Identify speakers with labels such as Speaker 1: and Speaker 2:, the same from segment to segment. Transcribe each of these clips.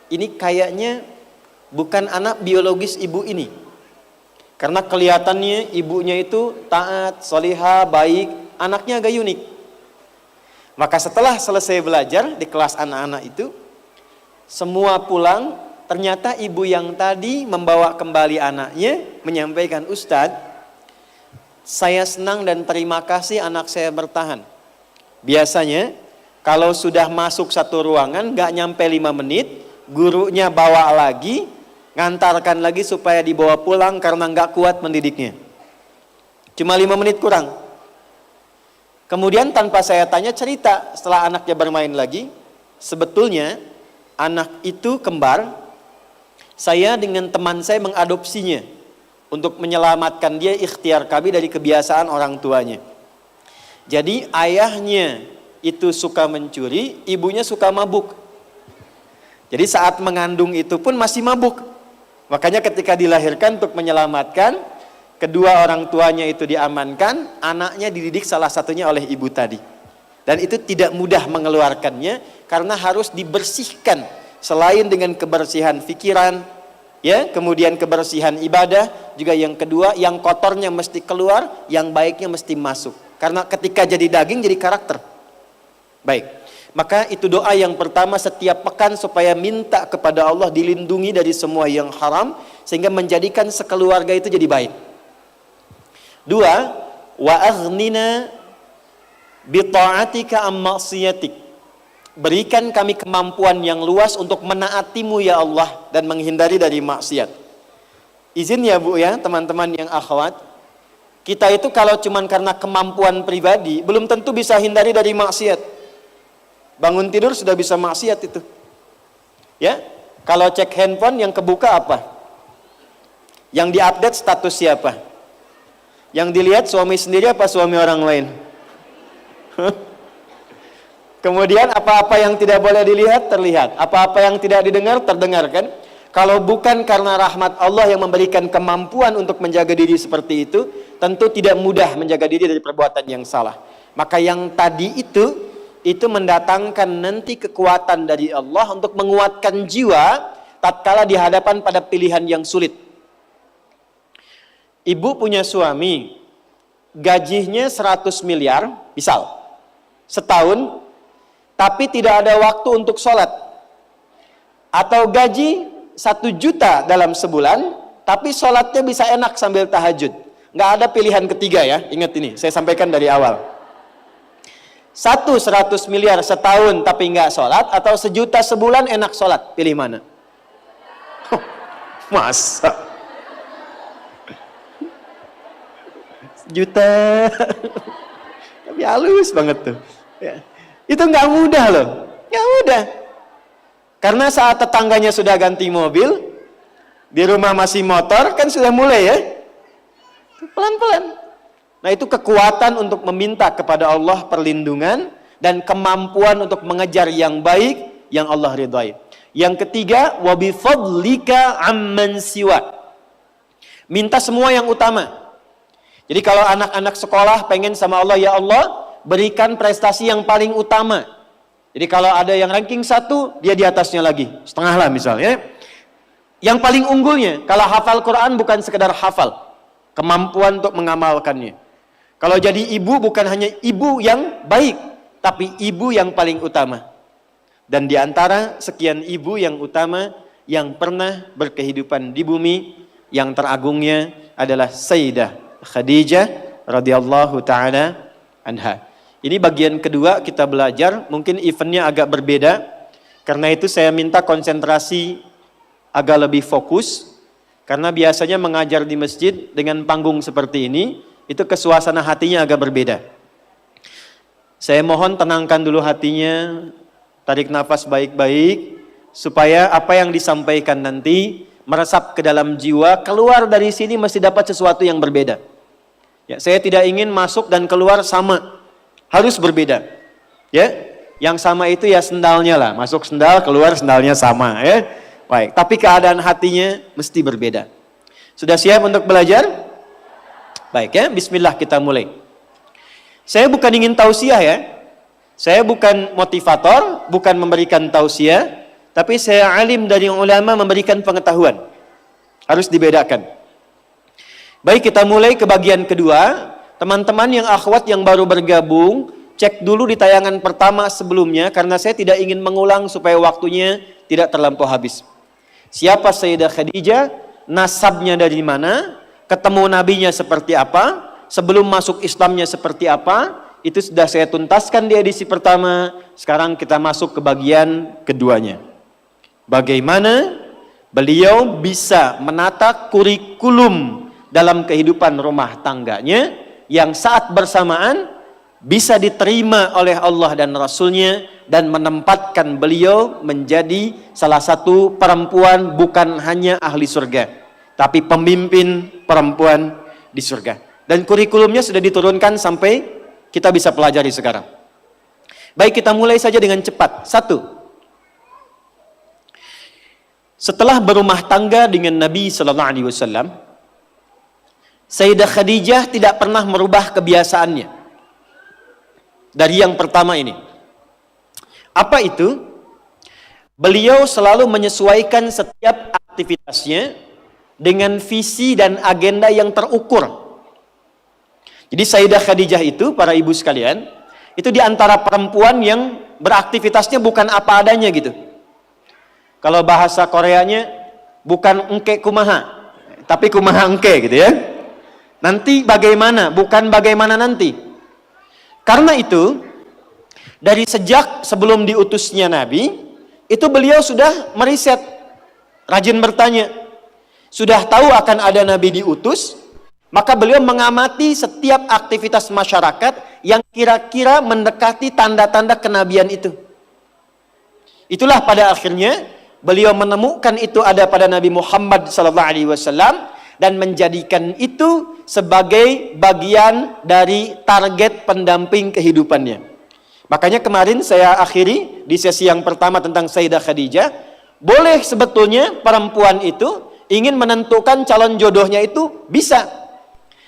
Speaker 1: ini kayaknya bukan anak biologis ibu ini. Karena kelihatannya ibunya itu taat, solihah, baik, anaknya agak unik. Maka setelah selesai belajar di kelas anak-anak itu, semua pulang, ternyata ibu yang tadi membawa kembali anaknya menyampaikan, Ustadz, saya senang dan terima kasih anak saya bertahan. Biasanya kalau sudah masuk satu ruangan gak nyampe 5 menit, gurunya bawa lagi, ngantarkan lagi supaya dibawa pulang karena gak kuat mendidiknya. Cuma 5 menit kurang. Kemudian tanpa saya tanya cerita setelah anaknya bermain lagi, sebetulnya anak itu kembar. Saya dengan teman saya mengadopsinya untuk menyelamatkan dia, ikhtiar kami dari kebiasaan orang tuanya. Jadi ayahnya itu suka mencuri, ibunya suka mabuk. Jadi saat mengandung itu pun masih mabuk. Makanya ketika dilahirkan untuk menyelamatkan, kedua orang tuanya itu diamankan, anaknya dididik salah satunya oleh ibu tadi. Dan itu tidak mudah mengeluarkannya karena harus dibersihkan. Selain dengan kebersihan pikiran, ya, kemudian kebersihan ibadah, juga yang kedua, yang kotornya mesti keluar, yang baiknya mesti masuk. Karena ketika jadi daging jadi karakter. Baik. Maka itu doa yang pertama setiap pekan supaya minta kepada Allah dilindungi dari semua yang haram sehingga menjadikan sekeluarga itu jadi baik. 2, wa aghnina bi ta'atika am ma'siyatik. Berikan kami kemampuan yang luas untuk menaatimu ya Allah dan menghindari dari maksiat. Izin ya Bu ya, teman-teman yang akhwat. Kita itu kalau cuman karena kemampuan pribadi belum tentu bisa hindari dari maksiat. Bangun tidur sudah bisa maksiat itu. Ya, kalau cek handphone yang kebuka apa? Yang diupdate status siapa? Yang dilihat suami sendiri apa suami orang lain? Kemudian apa-apa yang tidak boleh dilihat terlihat, apa-apa yang tidak didengar terdengarkan. Kalau bukan karena rahmat Allah yang memberikan kemampuan untuk menjaga diri seperti itu, tentu tidak mudah menjaga diri dari perbuatan yang salah. Maka yang tadi itu mendatangkan nanti kekuatan dari Allah untuk menguatkan jiwa tatkala di hadapan pada pilihan yang sulit. Ibu punya suami, gajinya 100 miliar, misal, setahun, tapi tidak ada waktu untuk sholat. Atau gaji 1 juta dalam sebulan, tapi sholatnya bisa enak sambil tahajud. Nggak ada pilihan ketiga ya, ingat ini, saya sampaikan dari awal. 100 miliar setahun tapi nggak sholat, atau 1 juta sebulan enak sholat, pilih mana? Masa 1 juta tapi halus banget tuh ya. Itu nggak mudah loh, nggak mudah. Karena saat tetangganya sudah ganti mobil, di rumah masih motor, kan sudah mulai ya, pelan-pelan. Nah itu kekuatan untuk meminta kepada Allah perlindungan dan kemampuan untuk mengejar yang baik yang Allah ridhai. Yang ketiga, wa bi fadlika amman siwa. Minta semua yang utama. Jadi kalau anak-anak sekolah pengen sama Allah, ya Allah berikan prestasi yang paling utama. Jadi kalau ada yang ranking 1, dia di atasnya lagi, setengah lah misalnya. Yang paling unggulnya, kalau hafal Quran bukan sekedar hafal, kemampuan untuk mengamalkannya. Kalau jadi ibu bukan hanya ibu yang baik, tapi ibu yang paling utama. Dan di antara sekian ibu yang utama yang pernah berkehidupan di bumi, yang teragungnya adalah Sayyidah Khadijah radhiyallahu taala anha. Ini bagian kedua kita belajar, mungkin eventnya agak berbeda. Karena itu saya minta konsentrasi agak lebih fokus. Karena biasanya mengajar di masjid dengan panggung seperti ini, itu kesuasana hatinya agak berbeda. Saya mohon tenangkan dulu hatinya, tarik nafas baik-baik, supaya apa yang disampaikan nanti meresap ke dalam jiwa, keluar dari sini mesti dapat sesuatu yang berbeda. Ya, saya tidak ingin masuk dan keluar sama, harus berbeda. Ya, yang sama itu ya sendalnya lah, masuk sendal, keluar sendalnya sama. Ya, baik. Tapi keadaan hatinya mesti berbeda. Sudah siap untuk belajar? Baik ya, bismillah kita mulai. Saya bukan ingin tausiah ya. Saya bukan motivator, bukan memberikan tausiah, tapi saya alim dari ulama memberikan pengetahuan. Harus dibedakan. Baik, kita mulai ke bagian kedua. Teman-teman yang akhwat yang baru bergabung, cek dulu di tayangan pertama sebelumnya, karena saya tidak ingin mengulang supaya waktunya tidak terlampau habis. Siapa Sayyidah Khadijah, nasabnya dari mana, ketemu nabinya seperti apa, sebelum masuk Islamnya seperti apa, itu sudah saya tuntaskan di edisi pertama. Sekarang kita masuk ke bagian keduanya. Bagaimana beliau bisa menata kurikulum dalam kehidupan rumah tangganya yang saat bersamaan bisa diterima oleh Allah dan Rasulnya, dan menempatkan beliau menjadi salah satu perempuan bukan hanya ahli surga, tapi pemimpin perempuan di surga. Dan kurikulumnya sudah diturunkan sampai kita bisa pelajari sekarang. Baik, kita mulai saja dengan cepat. 1. Setelah berumah tangga dengan Nabi Sallallahu Alaihi Wasallam, Sayyidah Khadijah tidak pernah merubah kebiasaannya. Dari yang pertama ini, apa itu? Beliau selalu menyesuaikan setiap aktivitasnya dengan visi dan agenda yang terukur. Jadi Sayyidah Khadijah itu, para ibu sekalian, itu di antara perempuan yang beraktivitasnya bukan apa adanya gitu. Kalau bahasa Koreanya, bukan engke kumaha, tapi kumaha engke gitu ya. Nanti bagaimana, bukan bagaimana nanti. Karena itu, dari sejak sebelum diutusnya Nabi, itu beliau sudah meriset, rajin bertanya. Sudah tahu akan ada Nabi diutus, maka beliau mengamati setiap aktivitas masyarakat yang kira-kira mendekati tanda-tanda kenabian itu. Itulah pada akhirnya beliau menemukan itu ada pada Nabi Muhammad SAW, dan menjadikan itu sebagai bagian dari target pendamping kehidupannya. Makanya kemarin saya akhiri di sesi yang pertama tentang Sayyidah Khadijah, boleh sebetulnya perempuan itu ingin menentukan calon jodohnya itu bisa.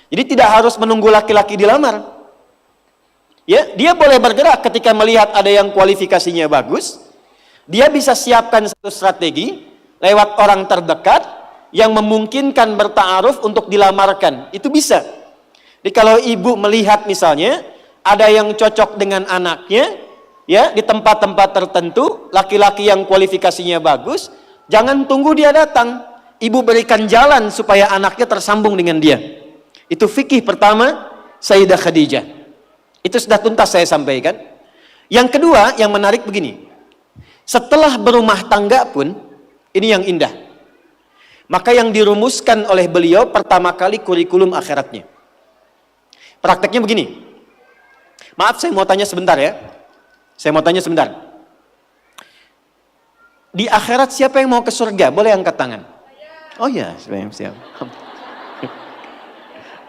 Speaker 1: Jadi tidak harus menunggu laki-laki dilamar. Ya, dia boleh bergerak ketika melihat ada yang kualifikasinya bagus. Dia bisa siapkan satu strategi lewat orang terdekat yang memungkinkan berta'aruf untuk dilamarkan. Itu bisa. Jadi kalau ibu melihat misalnya ada yang cocok dengan anaknya, ya, di tempat-tempat tertentu, laki-laki yang kualifikasinya bagus, jangan tunggu dia datang. Ibu berikan jalan supaya anaknya tersambung dengan dia. Itu fikih pertama Sayyidah Khadijah. Itu sudah tuntas saya sampaikan. Yang kedua, yang menarik begini. Setelah berumah tangga pun, ini yang indah. Maka yang dirumuskan oleh beliau pertama kali kurikulum akhiratnya. Prakteknya begini. Maaf, saya mau tanya sebentar ya. Saya mau tanya sebentar. Di akhirat siapa yang mau ke surga? Boleh angkat tangan. Oh ya, siap.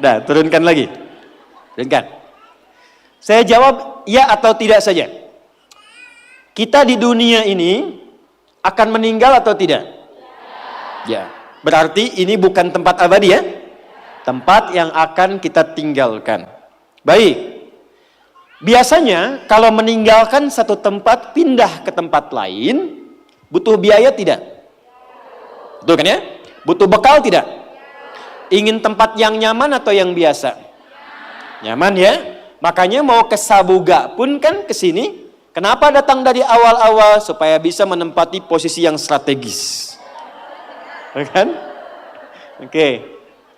Speaker 1: Dah, turunkan lagi. Turunkan. Saya jawab ya atau tidak saja. Kita di dunia ini akan meninggal atau tidak? Ya. Berarti ini bukan tempat abadi ya. Tempat yang akan kita tinggalkan. Baik. Biasanya kalau meninggalkan satu tempat pindah ke tempat lain, butuh biaya tidak? Betul kan ya? Butuh bekal tidak? Ingin tempat yang nyaman atau yang biasa? Nyaman ya? Makanya mau ke Sabuga pun kan ke sini. Kenapa datang dari awal-awal? Supaya bisa menempati posisi yang strategis. Kan? Oke.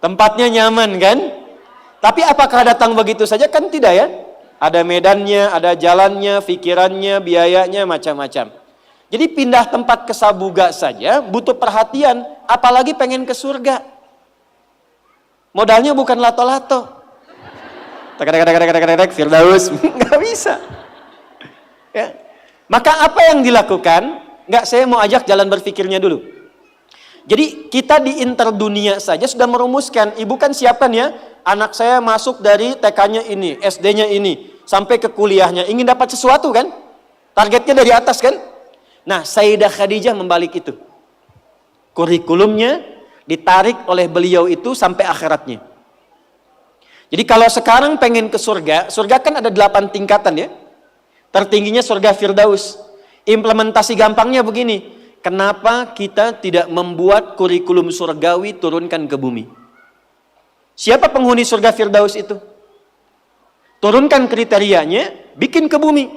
Speaker 1: Tempatnya nyaman kan? Tapi apakah datang begitu saja? Kan tidak ya. Ada medannya, ada jalannya, pikirannya, biayanya, macam-macam. Jadi pindah tempat ke Sabuga saja butuh perhatian, apalagi pengen ke surga. Modalnya bukan lato-lato. Firdaus, nggak bisa. Ya. Maka apa yang dilakukan? Nggak, saya mau ajak jalan berpikirnya dulu. Jadi kita di interdunia saja sudah merumuskan, ibu kan siapkan ya, anak saya masuk dari TK-nya ini, SD-nya ini, sampai ke kuliahnya, ingin dapat sesuatu kan? Targetnya dari atas kan? Nah, Sayyidah Khadijah membalik itu. Kurikulumnya ditarik oleh beliau itu sampai akhiratnya. Jadi kalau sekarang pengen ke surga, surga kan ada 8 tingkatan ya. Tertingginya surga Firdaus. Implementasi gampangnya begini. kenapa kita tidak membuat kurikulum surgawi turunkan ke bumi? Siapa penghuni surga Firdaus itu? Turunkan kriterianya, bikin ke bumi.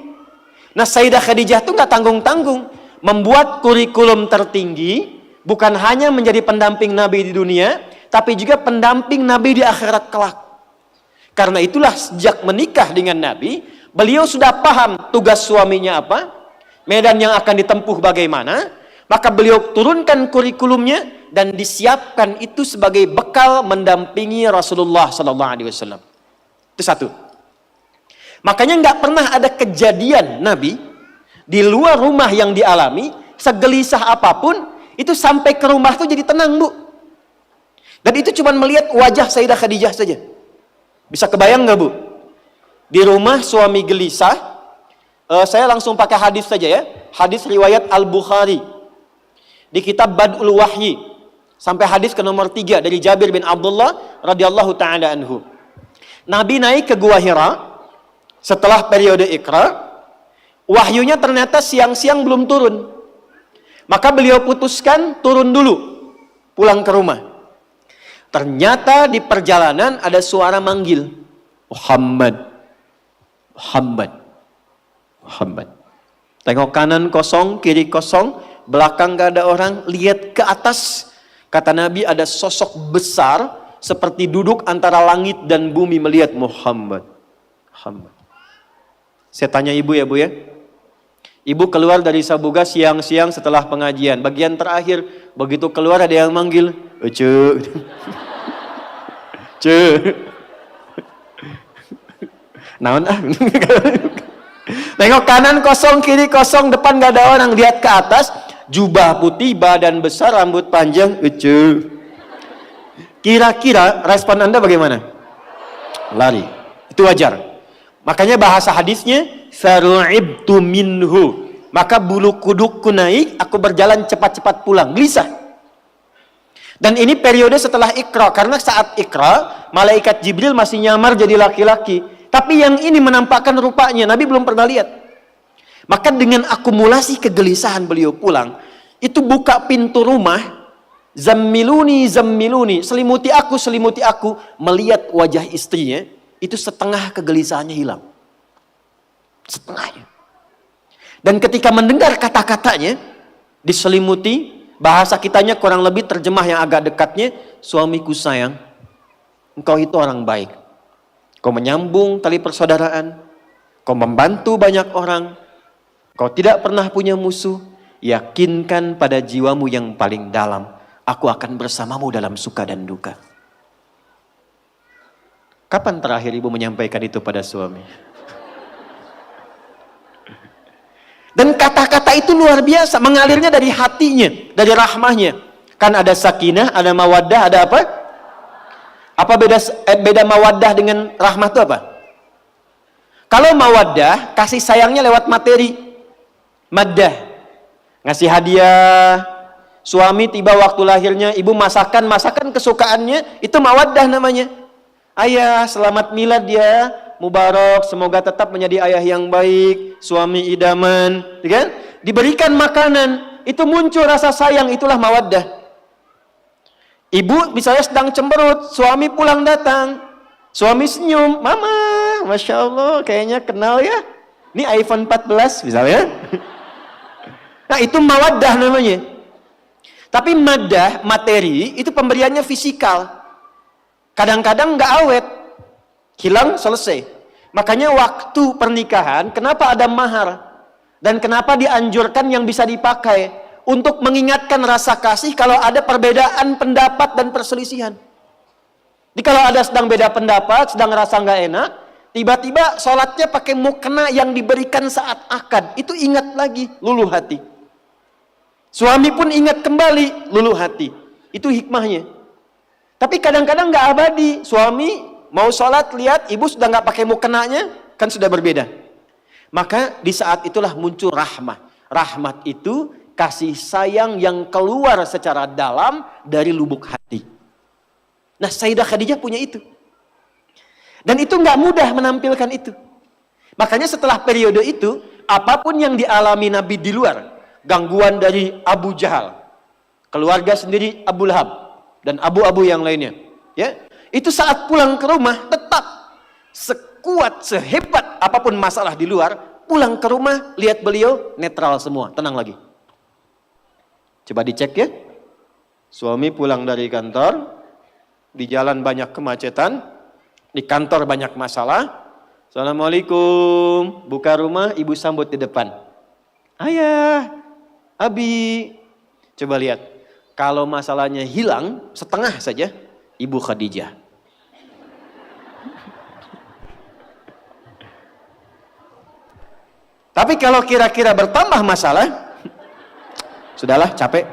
Speaker 1: Nah, Sayyidah Khadijah itu nggak tanggung-tanggung membuat kurikulum tertinggi, bukan hanya menjadi pendamping Nabi di dunia, tapi juga pendamping Nabi di akhirat kelak. Karena itulah sejak menikah dengan Nabi, beliau sudah paham tugas suaminya apa, medan yang akan ditempuh bagaimana, maka beliau turunkan kurikulumnya dan disiapkan itu sebagai bekal mendampingi Rasulullah SAW. Itu satu. Makanya nggak pernah ada kejadian Nabi di luar rumah yang dialami, segelisah apapun, itu sampai ke rumah itu jadi tenang, Bu. Dan itu cuma melihat wajah Sayyidah Khadijah saja. Bisa kebayang nggak, Bu? Di rumah suami gelisah, saya langsung pakai hadis saja ya. Hadis riwayat Al-Bukhari. Di kitab Bad'ul Wahyi. Sampai hadis ke nomor 3 dari Jabir bin Abdullah radhiyallahu ta'ala anhu. Nabi naik ke Gua Hira setelah periode Iqra. Wahyunya ternyata siang-siang belum turun. Maka beliau putuskan turun dulu, pulang ke rumah. Ternyata di perjalanan ada suara manggil, Muhammad, Muhammad, Muhammad. Tengok kanan kosong, kiri kosong, belakang gak ada orang, lihat ke atas. Kata Nabi ada sosok besar seperti duduk antara langit dan bumi melihat Muhammad. Muhammad. Saya tanya ibu ya, Bu ya. Ibu keluar dari Sabuga siang-siang setelah pengajian. Bagian terakhir, begitu keluar ada yang manggil, "Ucu." "Ce." Naon ah. Tengok kanan kosong, kiri kosong, depan gak ada orang. Lihat ke atas, jubah putih, badan besar, rambut panjang, "Ucu." Kira-kira respon Anda bagaimana? Lari. Itu wajar. Makanya bahasa hadisnya, "Faru'ibtu minhu." Maka bulu kudukku naik, aku berjalan cepat-cepat pulang. Gelisah. Dan ini periode setelah Iqra. Karena saat Iqra, malaikat Jibril masih nyamar jadi laki-laki. Tapi yang ini menampakkan rupanya. Nabi belum pernah lihat. Maka dengan akumulasi kegelisahan beliau pulang. Itu buka pintu rumah. "Zammiluni, zammiluni." Selimuti aku. Melihat wajah istrinya. Itu setengah kegelisahannya hilang. Setengahnya. Dan ketika mendengar kata-katanya, diselimuti, bahasa kitanya kurang lebih terjemah yang agak dekatnya, "Suamiku sayang, engkau itu orang baik. Kau menyambung tali persaudaraan, kau membantu banyak orang, kau tidak pernah punya musuh, yakinkan pada jiwamu yang paling dalam, aku akan bersamamu dalam suka dan duka." Kapan terakhir ibu menyampaikan itu pada suami? Dan kata-kata itu luar biasa, mengalirnya dari hatinya, dari rahmahnya. Kan ada sakinah, ada mawaddah, ada apa? Apa beda mawaddah dengan rahmah itu apa? Kalau mawaddah, kasih sayangnya lewat materi. Maddah, ngasih hadiah. Suami tiba waktu lahirnya, ibu masakan kesukaannya, itu mawaddah namanya. "Ayah, selamat milad ya, mubarak, semoga tetap menjadi ayah yang baik, suami idaman," kan? Diberikan makanan, itu muncul rasa sayang, itulah mawaddah. Ibu misalnya sedang cemberut, suami pulang datang, suami senyum, "Mama, Masya Allah, kayaknya kenal ya, ini iPhone 14 misalnya." Nah, itu mawaddah namanya. Tapi maddah, materi, itu pemberiannya fisikal. Kadang-kadang nggak awet, hilang, selesai. Makanya waktu pernikahan, kenapa ada mahar? Dan kenapa dianjurkan yang bisa dipakai? Untuk mengingatkan rasa kasih kalau ada perbedaan pendapat dan perselisihan. Jadi kalau ada sedang beda pendapat, sedang rasa nggak enak, tiba-tiba sholatnya pakai mukena yang diberikan saat akad. Itu ingat lagi, luluh hati. Suami pun ingat kembali, luluh hati. Itu hikmahnya. Tapi kadang-kadang nggak abadi. Suami mau sholat, lihat ibu sudah nggak pakai mukenanya, kan sudah berbeda. Maka di saat itulah muncul rahmah. Rahmat itu kasih sayang yang keluar secara dalam dari lubuk hati. Nah, Sayyidah Khadijah punya itu. Dan itu nggak mudah menampilkan itu. Makanya setelah periode itu, apapun yang dialami Nabi di luar, gangguan dari Abu Jahal, keluarga sendiri Abu Lahab, dan abu-abu yang lainnya. Ya, itu saat pulang ke rumah tetap sekuat, sehebat apapun masalah di luar, pulang ke rumah lihat beliau netral semua, tenang lagi. Coba dicek ya. Suami pulang dari kantor, di jalan banyak kemacetan, di kantor banyak masalah. Assalamualaikum, buka rumah, ibu sambut di depan. Ayah, Abi. Coba lihat, kalau masalahnya hilang setengah saja, Ibu Khadijah. Tapi kalau kira-kira bertambah masalah, sudahlah, capek.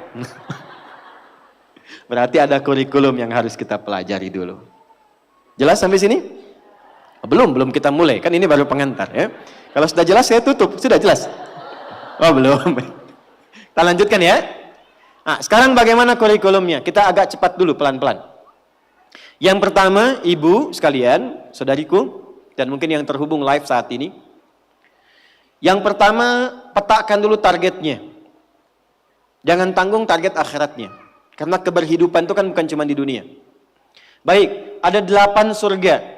Speaker 1: Berarti ada kurikulum yang harus kita pelajari dulu. Jelas sampai sini? Belum kita mulai. Kan ini baru pengantar ya. Kalau sudah jelas saya tutup. Sudah jelas? Oh belum. Kita lanjutkan ya. Nah, sekarang bagaimana kurikulumnya? Kita agak cepat dulu, pelan-pelan. Yang pertama, ibu sekalian, saudariku, dan mungkin yang terhubung live saat ini. Yang pertama, petakan dulu targetnya. Jangan tanggung target akhiratnya. Karena keberhidupan itu kan bukan cuma di dunia. Baik, ada 8 surga.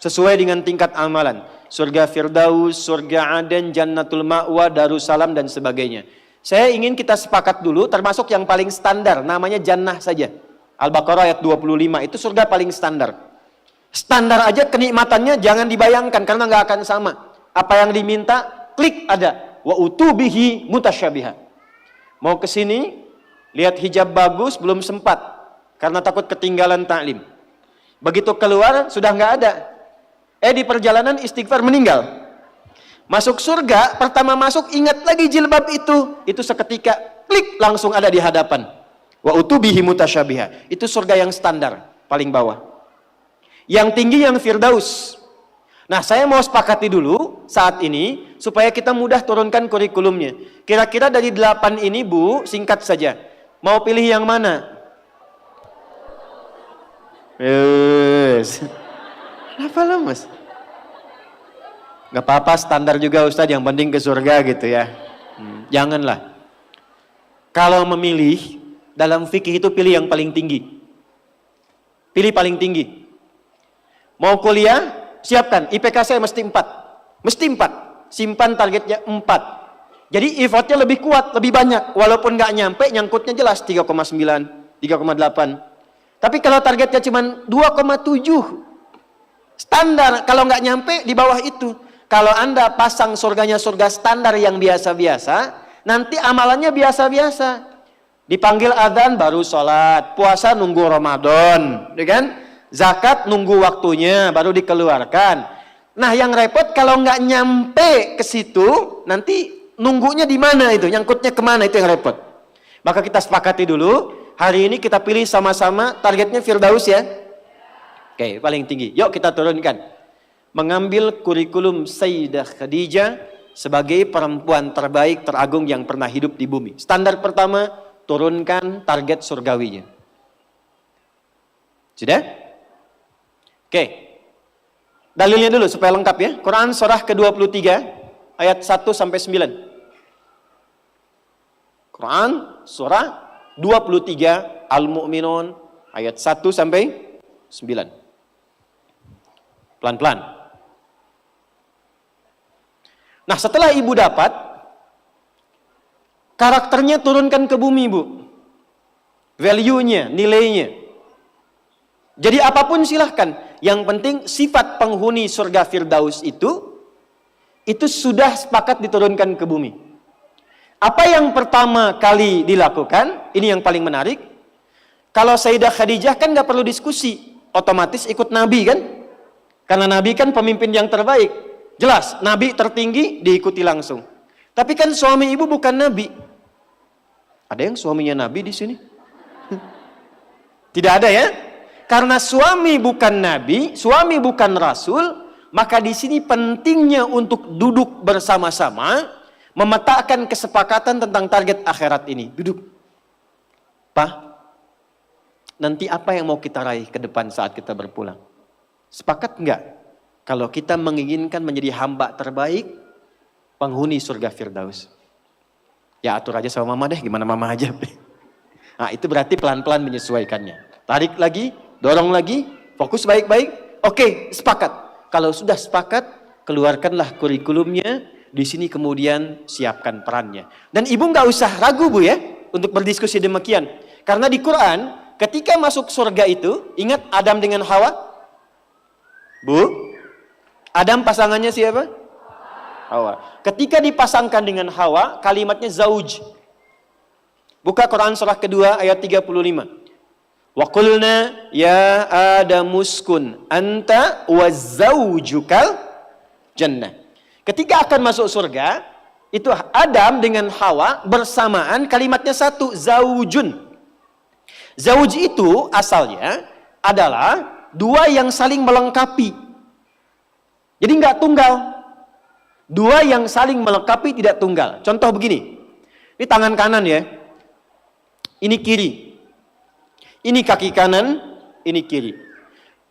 Speaker 1: Sesuai dengan tingkat amalan. Surga Firdaus, surga Aden, Jannatul Ma'wa, Darussalam, dan sebagainya. Saya ingin kita sepakat dulu, termasuk yang paling standar, namanya Jannah saja. Al-Baqarah ayat 25, itu surga paling standar. Standar aja kenikmatannya jangan dibayangkan, karena nggak akan sama. Apa yang diminta, klik ada. Wa utubihi mutasyabiha. Mau ke sini, lihat hijab bagus, belum sempat. Karena takut ketinggalan taklim. Begitu keluar, sudah nggak ada. Di perjalanan istighfar meninggal. Masuk surga, pertama masuk ingat lagi jilbab itu. Itu seketika, klik langsung ada di hadapan. Wa utubihi mutasyabiha. Itu surga yang standar, paling bawah. Yang tinggi yang Firdaus. Nah, saya mau sepakati dulu saat ini supaya kita mudah turunkan kurikulumnya. Kira-kira dari 8 ini, Bu, singkat saja. Mau pilih yang mana? Yes. Kenapa lemes? Gak apa-apa, standar juga Ustadz, yang penting ke surga gitu ya. Janganlah. Kalau memilih, dalam fikih itu pilih yang paling tinggi. Pilih paling tinggi. Mau kuliah, siapkan. IPK saya mesti 4. Mesti 4. Simpan targetnya 4. Jadi effortnya lebih kuat, lebih banyak. Walaupun gak nyampe, nyangkutnya jelas 3,9, 3,8. Tapi kalau targetnya cuma 2,7. Standar, kalau nggak nyampe di bawah itu. Kalau Anda pasang surganya surga standar yang biasa-biasa, nanti amalannya biasa-biasa. Dipanggil adzan baru sholat, puasa nunggu Ramadan, ya kan? Zakat nunggu waktunya baru dikeluarkan. Nah, yang repot kalau nggak nyampe ke situ, nanti nunggunya di mana itu, nyangkutnya kemana, itu yang repot. Maka kita sepakati dulu, hari ini kita pilih sama-sama targetnya Firdaus ya. Oke, paling tinggi. Yuk kita turunkan. Mengambil kurikulum Sayyidah Khadijah sebagai perempuan terbaik, teragung yang pernah hidup di bumi. Standar pertama, turunkan target surgawinya. Sudah? Oke. Dalilnya dulu supaya lengkap ya. Quran surah ke-23 ayat 1 sampai 9. Quran surah 23 Al-Mu'minun ayat 1 sampai 9. Pelan-pelan. Nah, setelah ibu dapat, karakternya turunkan ke bumi, Bu. Value-nya, nilainya. Jadi apapun silahkan. Yang penting sifat penghuni surga Firdaus itu sudah sepakat diturunkan ke bumi. Apa yang pertama kali dilakukan, ini yang paling menarik. Kalau Sayyidah Khadijah kan gak perlu diskusi, otomatis ikut Nabi kan? Karena Nabi kan pemimpin yang terbaik. Jelas, Nabi tertinggi diikuti langsung. Tapi kan suami ibu bukan Nabi. Ada yang suaminya Nabi di sini? Tidak ada ya? Karena suami bukan Nabi, suami bukan Rasul, maka di sini pentingnya untuk duduk bersama-sama, memetakan kesepakatan tentang target akhirat ini. Duduk. Pak, nanti apa yang mau kita raih ke depan saat kita berpulang? Sepakat enggak? Kalau kita menginginkan menjadi hamba terbaik, penghuni surga Firdaus. Ya atur aja sama mama deh, gimana mama aja. Nah itu berarti pelan-pelan menyesuaikannya. Tarik lagi, dorong lagi, fokus baik-baik. Oke, sepakat. Kalau sudah sepakat, keluarkanlah kurikulumnya. Di sini kemudian siapkan perannya. Dan ibu nggak usah ragu bu ya, untuk berdiskusi demikian. Karena di Quran, ketika masuk surga itu, ingat Adam dengan Hawa? Bu, Adam pasangannya siapa? Hawa. Ketika dipasangkan dengan Hawa, kalimatnya zauj. Buka Quran surah kedua ayat 35. Wa qulna ya Adamuskun anta wa zaujukal jannah. Ketika akan masuk surga, itu Adam dengan Hawa bersamaan, kalimatnya satu, zaujun. Zauj itu asalnya adalah dua yang saling melengkapi. Jadi nggak tunggal. Dua yang saling melengkapi, tidak tunggal. Contoh begini. Ini tangan kanan ya. Ini kiri. Ini kaki kanan, ini kiri.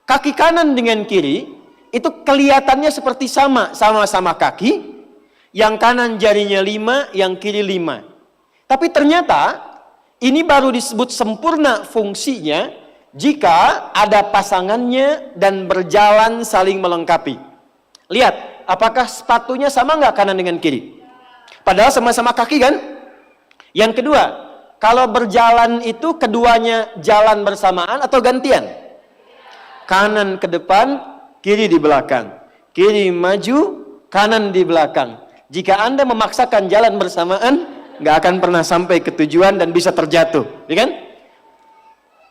Speaker 1: Kaki kanan dengan kiri itu kelihatannya seperti sama-sama kaki. Yang kanan jarinya 5, yang kiri 5. Tapi ternyata ini baru disebut sempurna fungsinya jika ada pasangannya dan berjalan saling melengkapi. Lihat, apakah sepatunya sama nggak kanan dengan kiri? Padahal sama-sama kaki kan? Yang kedua, kalau berjalan itu keduanya jalan bersamaan atau gantian? Kanan ke depan, kiri di belakang. Kiri maju, kanan di belakang. Jika Anda memaksakan jalan bersamaan, nggak akan pernah sampai ke tujuan dan bisa terjatuh, ya kan?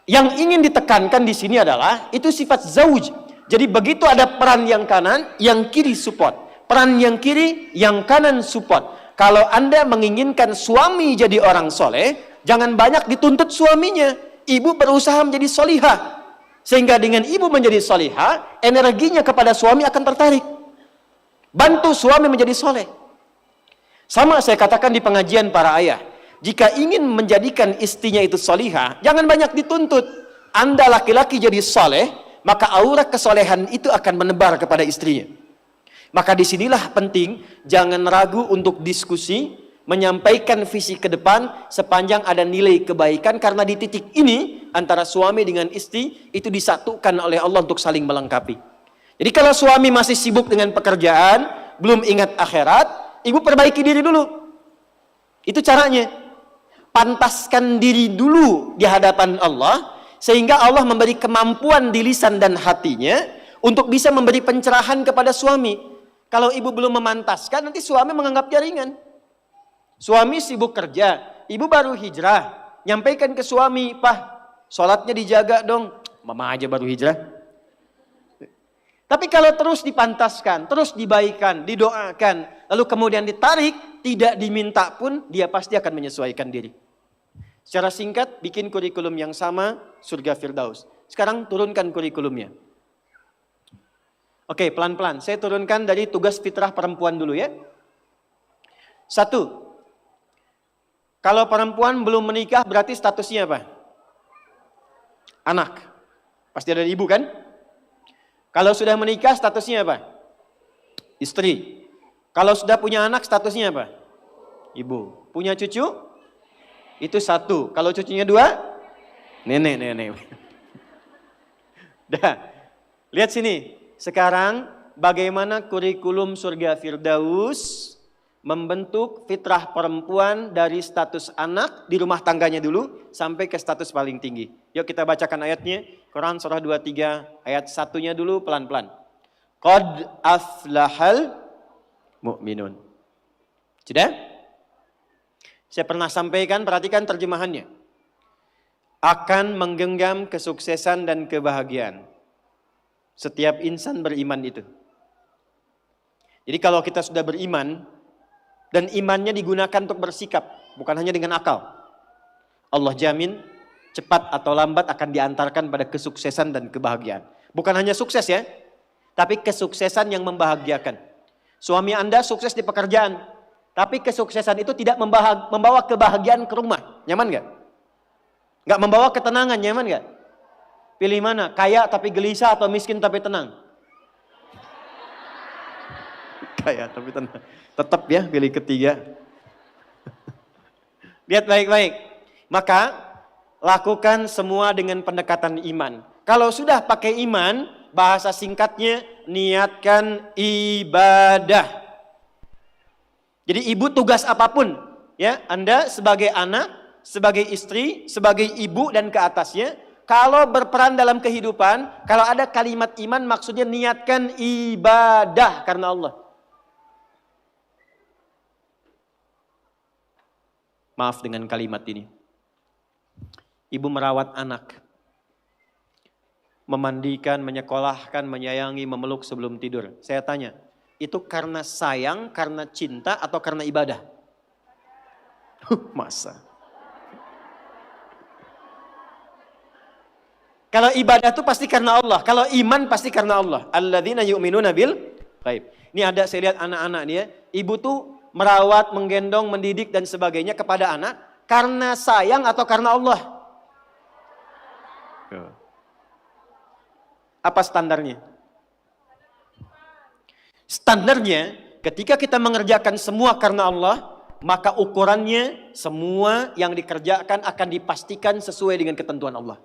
Speaker 1: Yang ingin ditekankan di sini adalah itu sifat zauj. Jadi begitu ada peran yang kanan, yang kiri support. Peran yang kiri, yang kanan support. Kalau Anda menginginkan suami jadi orang soleh, jangan banyak dituntut suaminya. Ibu berusaha menjadi solihah. Sehingga dengan ibu menjadi solihah, energinya kepada suami akan tertarik. Bantu suami menjadi soleh. Sama saya katakan di pengajian para ayah. Jika ingin menjadikan istrinya itu solihah, jangan banyak dituntut. Anda laki-laki jadi soleh, maka aura kesolehan itu akan menebar kepada istrinya. Maka disinilah penting, jangan ragu untuk diskusi, menyampaikan visi ke depan sepanjang ada nilai kebaikan, karena di titik ini antara suami dengan istri itu disatukan oleh Allah untuk saling melengkapi. Jadi kalau suami masih sibuk dengan pekerjaan, belum ingat akhirat, ibu perbaiki diri dulu. Itu caranya. Pantaskan diri dulu di hadapan Allah, sehingga Allah memberi kemampuan di lisan dan hatinya untuk bisa memberi pencerahan kepada suami. Kalau ibu belum memantaskan, nanti suami menganggap jaringan. Suami sibuk kerja, ibu baru hijrah, nyampaikan ke suami, "Pah, sholatnya dijaga dong." Mama aja baru hijrah. Tapi kalau terus dipantaskan, terus dibaikan, didoakan, lalu kemudian ditarik, tidak diminta pun, dia pasti akan menyesuaikan diri. Secara singkat, bikin kurikulum yang sama, surga Firdaus. Sekarang turunkan kurikulumnya. Oke, pelan-pelan. Saya turunkan dari tugas fitrah perempuan dulu ya. 1. Kalau perempuan belum menikah, berarti statusnya apa? Anak. Pasti ada ibu kan? Kalau sudah menikah, statusnya apa? Istri. Kalau sudah punya anak, statusnya apa? Ibu. Punya cucu? Itu 1. Kalau cucunya 2? Nenek. Dah. Lihat sini. Sekarang bagaimana kurikulum surga Firdaus membentuk fitrah perempuan dari status anak di rumah tangganya dulu sampai ke status paling tinggi. Yuk kita bacakan ayatnya. Quran surah 23 ayat 1-nya dulu pelan-pelan. Qad aflahal mu'minun. Sudah? Saya pernah sampaikan, perhatikan terjemahannya. Akan menggenggam kesuksesan dan kebahagiaan. Setiap insan beriman itu. Jadi kalau kita sudah beriman, dan imannya digunakan untuk bersikap, bukan hanya dengan akal, Allah jamin cepat atau lambat akan diantarkan pada kesuksesan dan kebahagiaan. Bukan hanya sukses ya, tapi kesuksesan yang membahagiakan. Suami Anda sukses di pekerjaan, tapi kesuksesan itu tidak membawa kebahagiaan ke rumah. Nyaman gak? Gak membawa ketenangan, nyaman gak? Pilih mana? Kaya tapi gelisah atau miskin tapi tenang? Kaya tapi tenang. Tetap ya pilih ketiga. Lihat baik-baik. Maka lakukan semua dengan pendekatan iman. Kalau sudah pakai iman, bahasa singkatnya niatkan ibadah. Jadi ibu tugas apapun, ya, Anda sebagai anak, sebagai istri, sebagai ibu dan ke atasnya, kalau berperan dalam kehidupan, kalau ada kalimat iman maksudnya niatkan ibadah karena Allah. Maaf dengan kalimat ini. Ibu merawat anak, memandikan, menyekolahkan, menyayangi, memeluk sebelum tidur. Saya tanya, itu karena sayang, karena cinta, atau karena ibadah? Masa? Kalau ibadah itu pasti karena Allah. Kalau iman pasti karena Allah. Alladzina yu'minuna bil ghaib. Ini ada, saya lihat anak-anak dia, ibu tuh merawat, menggendong, mendidik dan sebagainya kepada anak karena sayang atau karena Allah? Apa standarnya? Standarnya ketika kita mengerjakan semua karena Allah, maka ukurannya semua yang dikerjakan akan dipastikan sesuai dengan ketentuan Allah.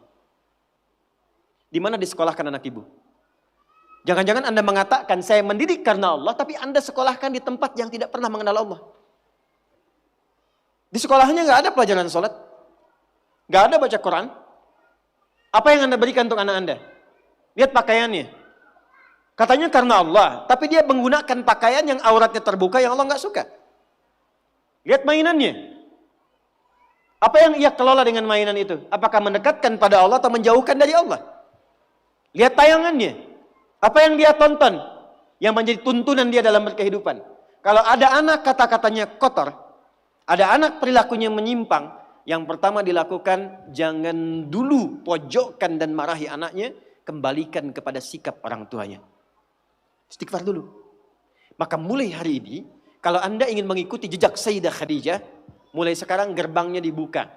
Speaker 1: Di mana disekolahkan anak ibu? Jangan-jangan Anda mengatakan saya mendidik karena Allah, tapi Anda sekolahkan di tempat yang tidak pernah mengenal Allah. Di sekolahnya nggak ada pelajaran sholat, nggak ada baca Quran. Apa yang Anda berikan untuk anak Anda? Lihat pakaiannya. Katanya karena Allah, tapi dia menggunakan pakaian yang auratnya terbuka yang Allah nggak suka. Lihat mainannya. Apa yang ia kelola dengan mainan itu? Apakah mendekatkan pada Allah atau menjauhkan dari Allah? Lihat tayangannya. Apa yang dia tonton? Yang menjadi tuntunan dia dalam berkehidupan. Kalau ada anak kata-katanya kotor, ada anak perilakunya menyimpang, yang pertama dilakukan, jangan dulu pojokkan dan marahi anaknya, kembalikan kepada sikap orang tuanya. Istighfar dulu. Maka mulai hari ini, kalau Anda ingin mengikuti jejak Sayyidah Khadijah, mulai sekarang gerbangnya dibuka.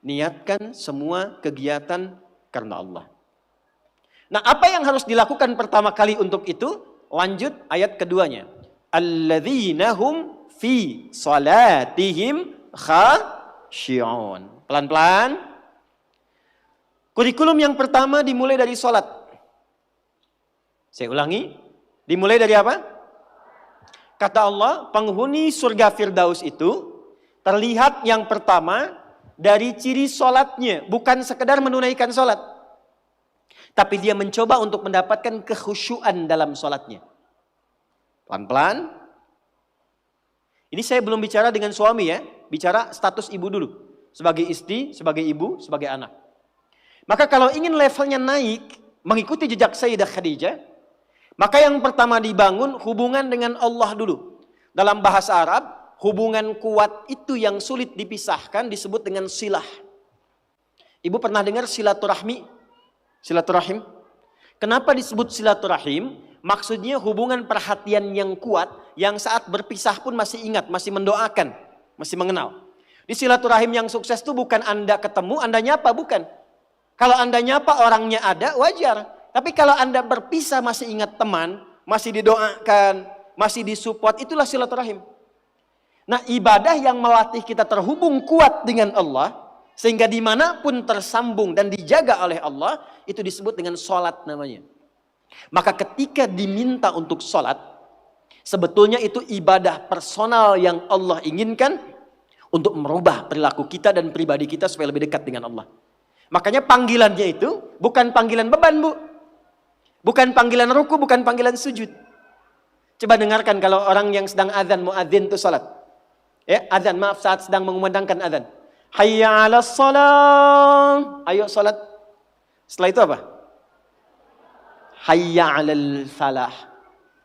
Speaker 1: Niatkan semua kegiatan karena Allah. Nah, apa yang harus dilakukan pertama kali untuk itu? Lanjut ayat keduanya. Alladzina hum fi salatihim khashi'un. Pelan-pelan. Kurikulum yang pertama dimulai dari salat. Saya ulangi, dimulai dari apa? Kata Allah, penghuni surga Firdaus itu terlihat yang pertama dari ciri salatnya, bukan sekedar menunaikan salat. Tapi dia mencoba untuk mendapatkan kekhusyuan dalam salatnya. Pelan-pelan. Ini saya belum bicara dengan suami ya, bicara status ibu dulu. Sebagai istri, sebagai ibu, sebagai anak. Maka kalau ingin levelnya naik, mengikuti jejak Sayyidah Khadijah, maka yang pertama dibangun hubungan dengan Allah dulu. Dalam bahasa Arab, hubungan kuat itu yang sulit dipisahkan disebut dengan silah. Ibu pernah dengar silaturahmi? Silaturahim. Kenapa disebut silaturahim? Maksudnya hubungan perhatian yang kuat, yang saat berpisah pun masih ingat, masih mendoakan, masih mengenal. Di silaturahim yang sukses itu bukan Anda ketemu, Anda nyapa, bukan. Kalau Anda nyapa orangnya ada, wajar. Tapi kalau Anda berpisah masih ingat teman, masih didoakan, masih disupport, itulah silaturahim. Nah, ibadah yang melatih kita terhubung kuat dengan Allah, sehingga dimanapun tersambung dan dijaga oleh Allah, itu disebut dengan sholat namanya. Maka ketika diminta untuk sholat, sebetulnya itu ibadah personal yang Allah inginkan untuk merubah perilaku kita dan pribadi kita supaya lebih dekat dengan Allah. Makanya panggilannya itu bukan panggilan beban, Bu. Bukan panggilan ruku, bukan panggilan sujud. Coba dengarkan kalau orang yang sedang azan, muadzin itu sholat. Ya, azan, maaf, saat sedang mengumandangkan azan. Hayya 'alas shalah. Ayo salat. Setelah itu apa? Hayya 'alal falah.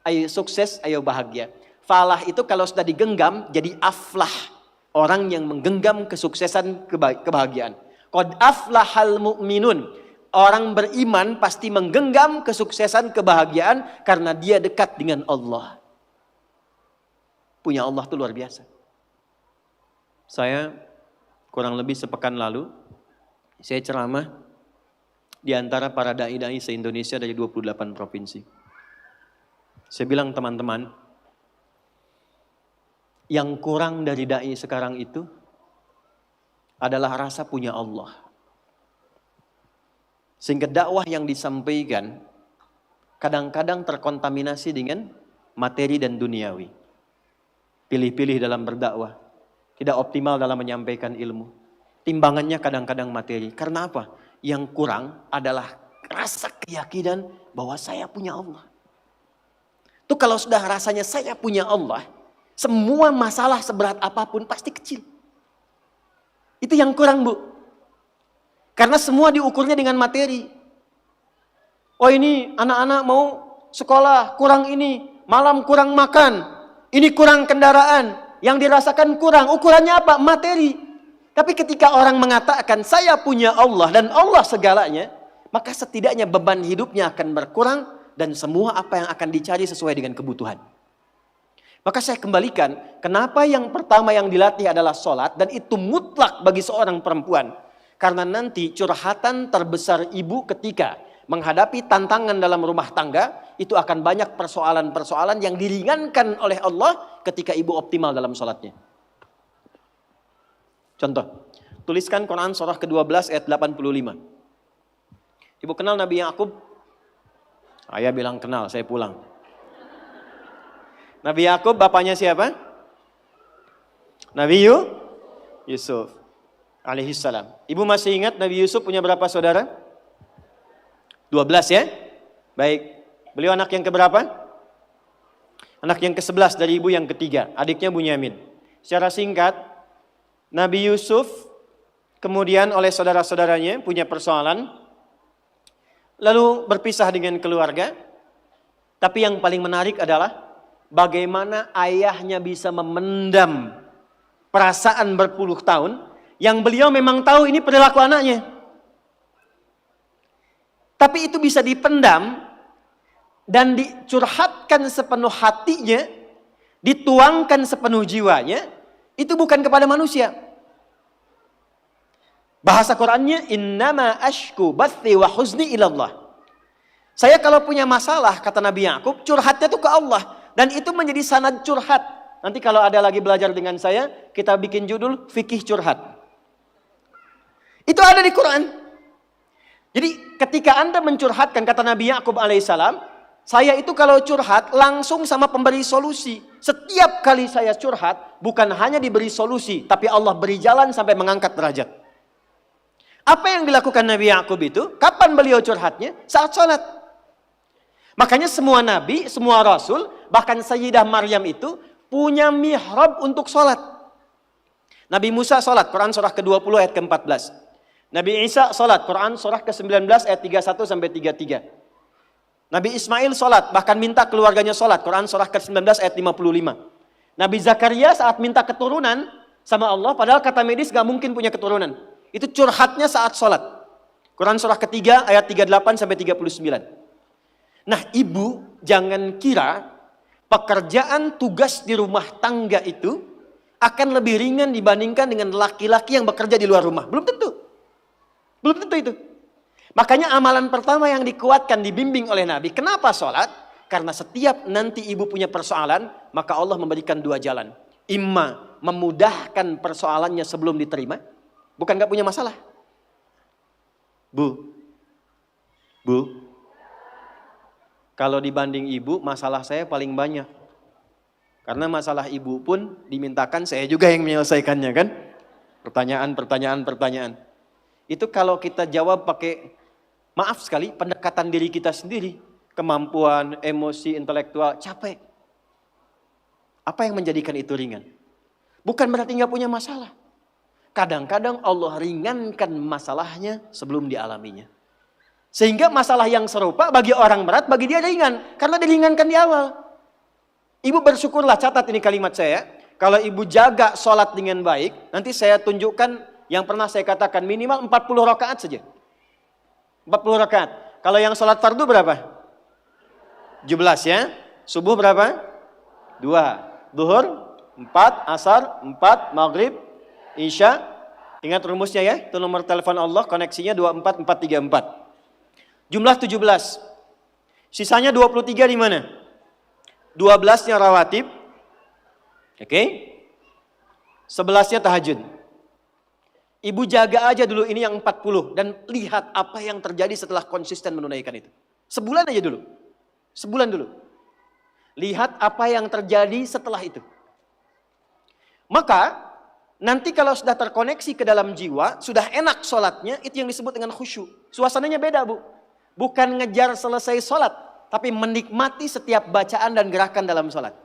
Speaker 1: Ayo sukses, ayo bahagia. Falah itu kalau sudah digenggam jadi aflah. Orang yang menggenggam kesuksesan, kebahagiaan. Qad aflahal mu'minun. Orang beriman pasti menggenggam kesuksesan, kebahagiaan karena dia dekat dengan Allah. Punya Allah itu luar biasa. Saya kurang lebih sepekan lalu, saya ceramah di antara para dai-dai se-Indonesia dari 28 provinsi. Saya bilang teman-teman, yang kurang dari dai sekarang itu adalah rasa punya Allah. Sehingga dakwah yang disampaikan kadang-kadang terkontaminasi dengan materi dan duniawi. Pilih-pilih dalam berdakwah, tidak optimal dalam menyampaikan ilmu. Timbangannya kadang-kadang materi. Karena apa? Yang kurang adalah rasa keyakinan bahwa saya punya Allah. Itu kalau sudah rasanya saya punya Allah, semua masalah seberat apapun pasti kecil. Itu yang kurang, Bu. Karena semua diukurnya dengan materi. Oh, ini anak-anak mau sekolah, kurang ini, malam kurang makan, ini kurang kendaraan, yang dirasakan kurang. Ukurannya apa? Materi. Tapi ketika orang mengatakan saya punya Allah dan Allah segalanya, maka setidaknya beban hidupnya akan berkurang dan semua apa yang akan dicari sesuai dengan kebutuhan. Maka saya kembalikan, kenapa yang pertama yang dilatih adalah sholat, dan itu mutlak bagi seorang perempuan. Karena nanti curhatan terbesar ibu ketika menghadapi tantangan dalam rumah tangga, itu akan banyak persoalan-persoalan yang diringankan oleh Allah ketika ibu optimal dalam sholatnya. Contoh, tuliskan Quran surah ke-12 ayat 85. Ibu kenal Nabi Yakub? Ayah bilang kenal, saya pulang. Nabi Yakub bapaknya siapa? Nabi Yusuf alaihissalam. Ibu masih ingat Nabi Yusuf punya berapa saudara? 12 ya? Baik. Beliau anak yang keberapa? Anak yang ke-11 dari ibu yang ketiga. Adiknya Bunyamin. Secara singkat, Nabi Yusuf kemudian oleh saudara-saudaranya punya persoalan. Lalu berpisah dengan keluarga. Tapi yang paling menarik adalah bagaimana ayahnya bisa memendam perasaan berpuluh tahun yang beliau memang tahu ini perilaku anaknya. Tapi itu bisa dipendam dan dicurhatkan sepenuh hatinya, dituangkan sepenuh jiwanya, itu bukan kepada manusia. Bahasa Qur'annya, innama ashku bathi wa huzni ilallah. Saya kalau punya masalah, kata Nabi Yakub, curhatnya itu ke Allah. Dan itu menjadi sanad curhat. Nanti kalau ada lagi belajar dengan saya, kita bikin judul fikih curhat. Itu ada di Quran. Jadi ketika Anda mencurhatkan, kata Nabi Yakub alaihissalam, saya itu kalau curhat langsung sama pemberi solusi. Setiap kali saya curhat, bukan hanya diberi solusi, tapi Allah beri jalan sampai mengangkat derajat. Apa yang dilakukan Nabi Yakub itu? Kapan beliau curhatnya? Saat sholat. Makanya semua nabi, semua rasul, bahkan Sayyidah Maryam itu punya mihrab untuk sholat. Nabi Musa sholat, Quran surah ke-20 ayat ke-14. Nabi Isa sholat, Quran surah ke-19 ayat 31 sampai 33. Nabi Ismail sholat, bahkan minta keluarganya sholat, Quran surah ke-19 ayat 55. Nabi Zakaria saat minta keturunan sama Allah, padahal kata medis gak mungkin punya keturunan. Itu curhatnya saat sholat. Quran surah ketiga ayat 38 sampai 39. Nah, ibu jangan kira pekerjaan tugas di rumah tangga itu akan lebih ringan dibandingkan dengan laki-laki yang bekerja di luar rumah. Belum tentu. Belum tentu itu. Makanya amalan pertama yang dikuatkan, dibimbing oleh Nabi. Kenapa sholat? Karena setiap nanti ibu punya persoalan, maka Allah memberikan dua jalan. Imma memudahkan persoalannya sebelum diterima. Bukan gak punya masalah. Bu. Kalau dibanding ibu, masalah saya paling banyak. Karena masalah ibu pun dimintakan saya juga yang menyelesaikannya kan. Pertanyaan. Itu kalau kita jawab pakai, maaf sekali, pendekatan diri kita sendiri. Kemampuan, emosi, intelektual, capek. Apa yang menjadikan itu ringan? Bukan berarti gak punya masalah. Kadang-kadang Allah ringankan masalahnya sebelum dialaminya. Sehingga masalah yang serupa bagi orang berat, bagi dia ringan. Karena diringankan di awal. Ibu bersyukurlah, catat ini kalimat saya. Kalau ibu jaga sholat dengan baik, nanti saya tunjukkan yang pernah saya katakan minimal 40 rakaat saja. 40 rakaat. Kalau yang sholat fardu berapa? 17 ya. Subuh berapa? 2. Zuhur 4, asar 4, maghrib, isya. Ingat rumusnya ya. Itu nomor telepon Allah, koneksinya 24434. Jumlah 17. Sisanya 23 di mana? 12-nya rawatib. Oke. 11-nya tahajud. Ibu jaga aja dulu ini yang 40 dan lihat apa yang terjadi setelah konsisten menunaikan itu. Sebulan aja dulu. Sebulan dulu. Lihat apa yang terjadi setelah itu. Maka nanti kalau sudah terkoneksi ke dalam jiwa, sudah enak sholatnya, itu yang disebut dengan khusyuk. Suasananya beda, Bu. Bukan ngejar selesai sholat, tapi menikmati setiap bacaan dan gerakan dalam sholat.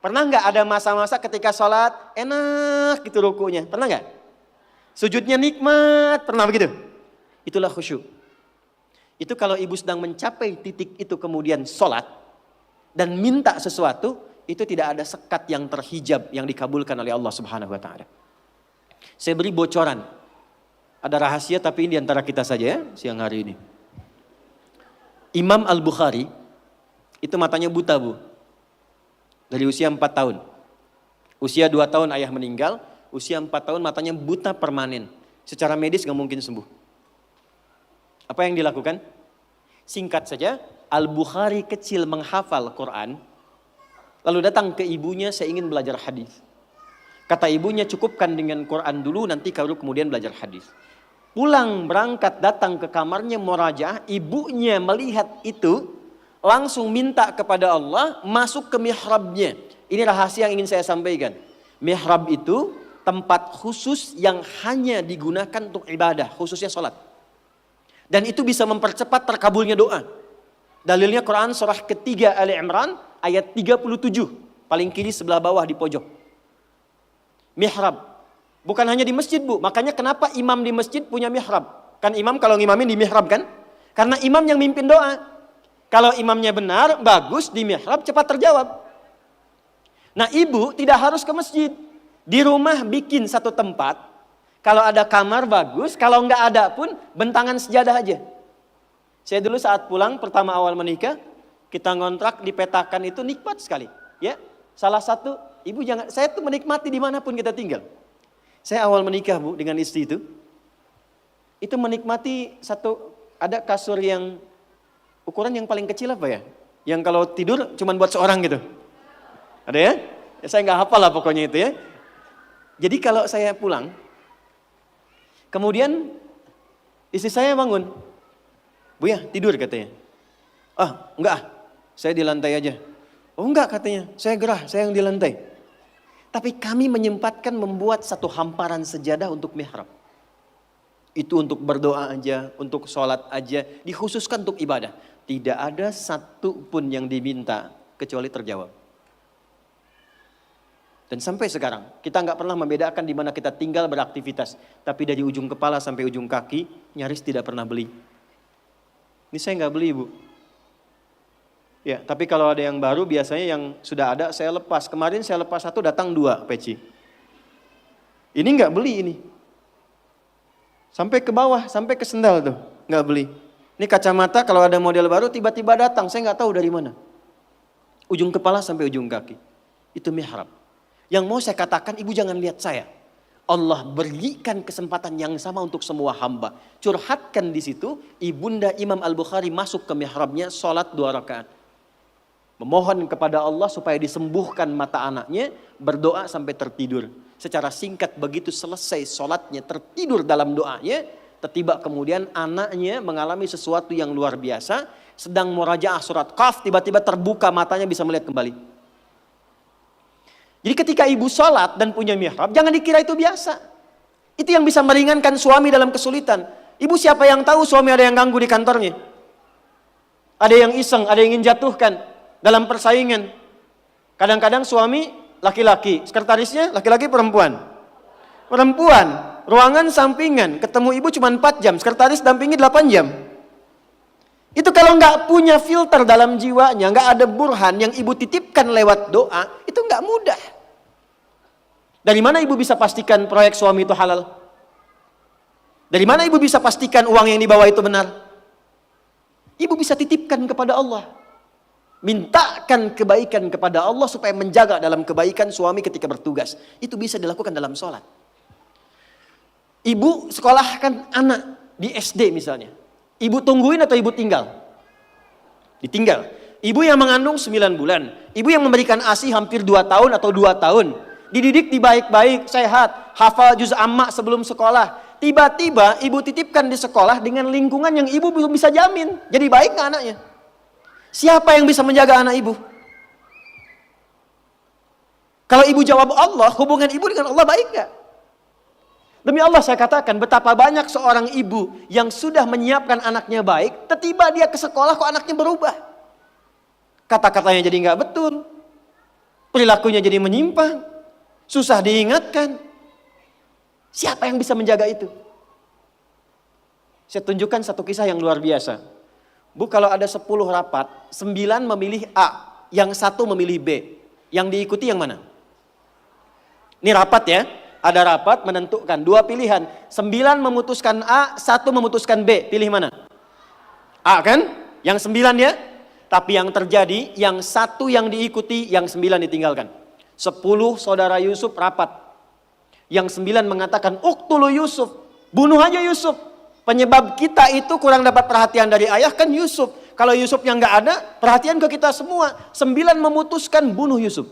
Speaker 1: Pernah nggak ada masa-masa ketika sholat enak gitu rukunya? Pernah nggak? Sujudnya nikmat, pernah begitu? Itulah khusyuk. Itu kalau ibu sedang mencapai titik itu kemudian sholat dan minta sesuatu, itu tidak ada sekat yang terhijab yang dikabulkan oleh Allah Subhanahu wa taala. Saya beri bocoran. Ada rahasia tapi ini diantara kita saja ya siang hari ini. Imam Al-Bukhari itu matanya buta, Bu. Dari usia 4 tahun. Usia 2 tahun ayah meninggal, usia 4 tahun matanya buta permanen. Secara medis gak mungkin sembuh. Apa yang dilakukan? Singkat saja, Al-Bukhari kecil menghafal Quran, lalu datang ke ibunya, saya ingin belajar hadis. Kata ibunya, cukupkan dengan Quran dulu, nanti kalau kemudian belajar hadis. Pulang berangkat datang ke kamarnya murajaah, ibunya melihat itu, langsung minta kepada Allah, masuk ke mihrabnya. Ini rahasia yang ingin saya sampaikan. Mihrab itu tempat khusus yang hanya digunakan untuk ibadah, khususnya sholat. Dan itu bisa mempercepat terkabulnya doa. Dalilnya Quran surah ketiga Ali Imran ayat 37. Paling kiri sebelah bawah di pojok. Mihrab. Bukan hanya di masjid, Bu. Makanya kenapa imam di masjid punya mihrab? Kan imam kalau ngimamin di mihrab kan? Karena imam yang mimpin doa. Kalau imamnya benar, bagus, di mihrab cepat terjawab. Nah ibu tidak harus ke masjid. Di rumah bikin satu tempat. Kalau ada kamar bagus, kalau nggak ada pun bentangan sejadah aja. Saya dulu saat pulang pertama awal menikah, kita ngontrak dipetakan itu nikmat sekali. Ya, salah satu ibu jangan, saya tuh menikmati dimanapun kita tinggal. Saya awal menikah, Bu, dengan istri itu menikmati satu, ada kasur yang ukuran yang paling kecil apa ya? Yang kalau tidur cuma buat seorang gitu. Ada ya? Ya saya nggak hafal lah pokoknya itu ya. Jadi kalau saya pulang, kemudian istri saya bangun, Bu ya tidur katanya. Ah enggak, saya di lantai aja. Oh enggak katanya, saya gerah, saya yang di lantai. Tapi kami menyempatkan membuat satu hamparan sejadah untuk mihrab. Itu untuk berdoa aja, untuk sholat aja, dikhususkan untuk ibadah. Tidak ada satu pun yang diminta kecuali terjawab. Dan sampai sekarang kita nggak pernah membedakan di mana kita tinggal beraktivitas. Tapi dari ujung kepala sampai ujung kaki nyaris tidak pernah beli. Ini saya nggak beli, Bu. Ya, tapi kalau ada yang baru biasanya yang sudah ada saya lepas. Kemarin saya lepas 1 datang 2 peci. Ini nggak beli ini. Sampai ke bawah, sampai ke sendal tuh nggak beli. Ini kacamata kalau ada model baru tiba-tiba datang, saya nggak tahu dari mana. Ujung kepala sampai ujung kaki. Itu mihrab. Yang mau saya katakan, ibu jangan lihat saya. Allah berikan kesempatan yang sama untuk semua hamba. Curhatkan di situ, ibunda Imam Al-Bukhari masuk ke mihrabnya, sholat 2 rakaat. Memohon kepada Allah supaya disembuhkan mata anaknya, berdoa sampai tertidur. Secara singkat begitu selesai sholatnya, tertidur dalam doanya, tiba kemudian anaknya mengalami sesuatu yang luar biasa, sedang murajaah surat Qaf, tiba-tiba terbuka matanya bisa melihat kembali. Jadi ketika ibu sholat dan punya mihrab, jangan dikira itu biasa. Itu yang bisa meringankan suami dalam kesulitan. Ibu siapa yang tahu suami ada yang ganggu di kantornya? Ada yang iseng, ada yang ingin jatuhkan dalam persaingan. Kadang-kadang suami laki-laki, sekretarisnya laki-laki perempuan. Perempuan, ruangan sampingan, ketemu ibu cuma 4 jam, sekretaris dampingi 8 jam. Itu kalau nggak punya filter dalam jiwanya, nggak ada burhan yang ibu titipkan lewat doa, itu nggak mudah. Dari mana ibu bisa pastikan proyek suami itu halal? Dari mana ibu bisa pastikan uang yang dibawa itu benar? Ibu bisa titipkan kepada Allah. Mintakan kebaikan kepada Allah supaya menjaga dalam kebaikan suami ketika bertugas. Itu bisa dilakukan dalam sholat. Ibu sekolahkan anak di SD misalnya. Ibu tungguin atau ibu tinggal? Ditinggal. Ibu yang mengandung 9 bulan. Ibu yang memberikan ASI hampir 2 tahun atau 2 tahun. dididik di baik-baik, sehat, hafal juz amma sebelum sekolah. Tiba-tiba ibu titipkan di sekolah dengan lingkungan yang ibu belum bisa jamin. Jadi baik nggak anaknya? Siapa yang bisa menjaga anak ibu? Kalau ibu jawab Allah, hubungan ibu dengan Allah baik nggak? Demi Allah saya katakan, betapa banyak seorang ibu yang sudah menyiapkan anaknya baik, tiba dia ke sekolah kok anaknya berubah. Kata-katanya jadi nggak betul, perilakunya jadi menyimpang, susah diingatkan. Siapa yang bisa menjaga itu? Saya tunjukkan satu kisah yang luar biasa. Bu, kalau ada 10 rapat, 9 memilih A, yang 1 memilih B. Yang diikuti yang mana? Ini rapat ya. Ada rapat menentukan 2 pilihan. 9 memutuskan A, 1 memutuskan B. Pilih mana? A kan? Yang 9 ya. Tapi yang terjadi, yang 1 yang diikuti, yang 9 ditinggalkan. 10 saudara Yusuf rapat. Yang 9 mengatakan, uqtulu Yusuf. Bunuh aja Yusuf. Penyebab kita itu kurang dapat perhatian dari ayah kan Yusuf. Kalau Yusuf yang nggak ada, perhatian ke kita semua. 9 memutuskan bunuh Yusuf.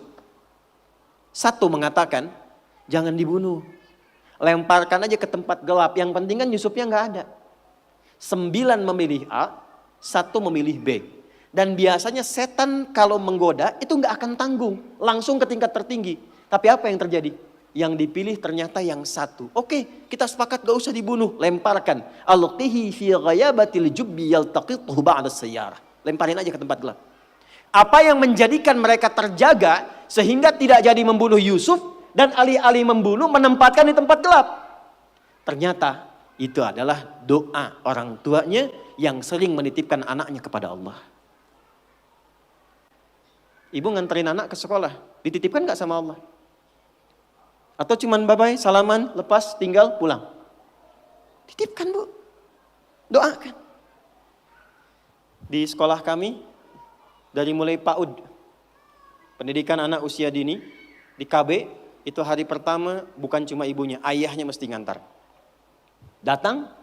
Speaker 1: 1 mengatakan, jangan dibunuh. Lemparkan aja ke tempat gelap. Yang penting kan Yusufnya nggak ada. 9 memilih A, 1 memilih B. Dan biasanya setan kalau menggoda itu nggak akan tanggung. Langsung ke tingkat tertinggi. Tapi apa yang terjadi? Yang dipilih ternyata yang 1. Oke, kita sepakat gak usah dibunuh. Lemparkan. Alqihi fi ghayabatil jubbi yaltaqithu ba'da sayyarah. Lemparin aja ke tempat gelap. Apa yang menjadikan mereka terjaga sehingga tidak jadi membunuh Yusuf dan alih-alih membunuh menempatkan di tempat gelap. Ternyata itu adalah doa orang tuanya yang sering menitipkan anaknya kepada Allah. Ibu nganterin anak ke sekolah, dititipkan gak sama Allah? Atau cuman bye-bye, salaman, lepas, tinggal, pulang? Titipkan bu, doakan. Di sekolah kami, dari mulai PAUD, pendidikan anak usia dini, di KB, itu hari pertama bukan cuma ibunya, ayahnya mesti ngantar. Datang,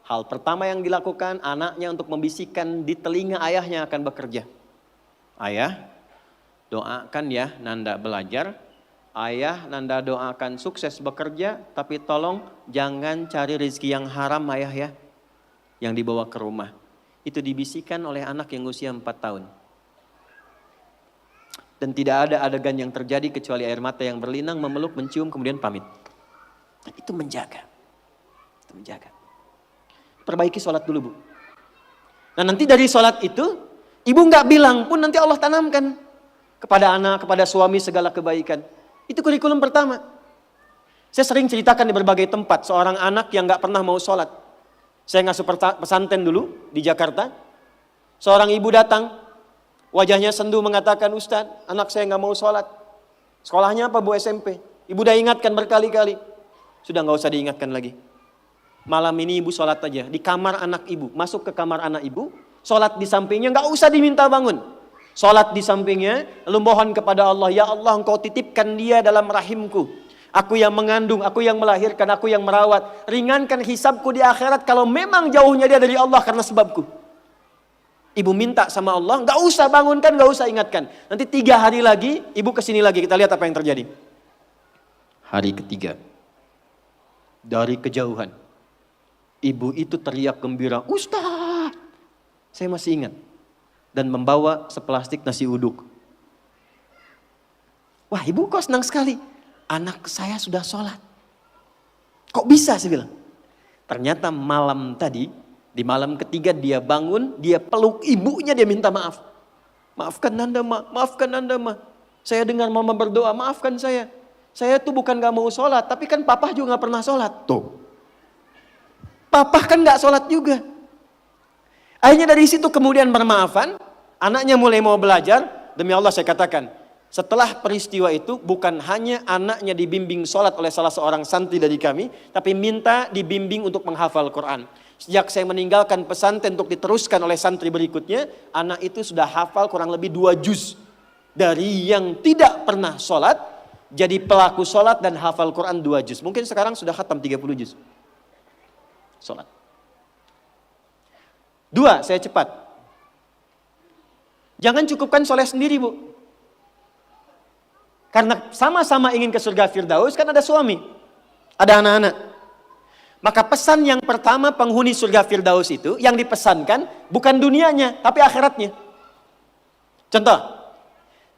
Speaker 1: hal pertama yang dilakukan anaknya untuk membisikkan di telinga ayahnya akan bekerja. Ayah, doakan ya Nanda belajar. Ayah, Nanda doakan sukses bekerja, tapi tolong jangan cari rezeki yang haram ayah ya. Yang dibawa ke rumah. Itu dibisikkan oleh anak yang usia 4 tahun. Dan tidak ada adegan yang terjadi kecuali air mata yang berlinang, memeluk, mencium, kemudian pamit. Itu menjaga. Itu menjaga. Perbaiki sholat dulu bu. Nah nanti dari sholat itu, ibu nggak bilang pun nanti Allah tanamkan. Kepada anak, kepada suami segala kebaikan. Itu kurikulum pertama. Saya sering ceritakan di berbagai tempat. Seorang anak yang gak pernah mau sholat. Saya ngasuh pesantren dulu di Jakarta. Seorang ibu datang. Wajahnya sendu mengatakan, Ustadz, anak saya gak mau sholat. Sekolahnya apa bu? SMP. Ibu udah ingatkan berkali-kali. Sudah gak usah diingatkan lagi. Malam ini ibu sholat aja. Di kamar anak ibu. Masuk ke kamar anak ibu. Sholat di sampingnya. Gak usah diminta bangun. Sholat di sampingnya, lalu mohon kepada Allah, ya Allah engkau titipkan dia dalam rahimku. Aku yang mengandung, aku yang melahirkan, aku yang merawat. Ringankan hisabku di akhirat kalau memang jauhnya dia dari Allah karena sebabku. Ibu minta sama Allah, gak usah bangunkan, gak usah ingatkan. Nanti 3 hari lagi, ibu kesini lagi, kita lihat apa yang terjadi. Hari ketiga, dari kejauhan, ibu itu teriak gembira, Ustaz, saya masih ingat. Dan membawa seplastik nasi uduk. Wah ibu kok senang sekali. Anak saya sudah sholat. Kok bisa saya bilang. Ternyata malam tadi, di malam ketiga dia bangun, dia peluk ibunya, dia minta maaf. Maafkan Nanda ma, maafkan Nanda ma. Saya dengar mama berdoa, maafkan saya. Saya tuh bukan gak mau sholat, tapi kan papa juga gak pernah sholat. Tuh. Papa kan gak sholat juga. Akhirnya dari situ kemudian bermaafan, anaknya mulai mau belajar. Demi Allah saya katakan, setelah peristiwa itu bukan hanya anaknya dibimbing sholat oleh salah seorang santri dari kami, tapi minta dibimbing untuk menghafal Quran. Sejak saya meninggalkan pesantren untuk diteruskan oleh santri berikutnya, anak itu sudah hafal kurang lebih 2 juz. Dari yang tidak pernah sholat, jadi pelaku sholat dan hafal Quran 2 juz. Mungkin sekarang sudah khatam 30 juz. Sholat. 2, saya cepat. Jangan cukupkan soleh sendiri bu. Karena sama-sama ingin ke surga Firdaus, kan ada suami, ada anak-anak. Maka pesan yang pertama penghuni surga Firdaus itu, yang dipesankan bukan dunianya, tapi akhiratnya. Contoh,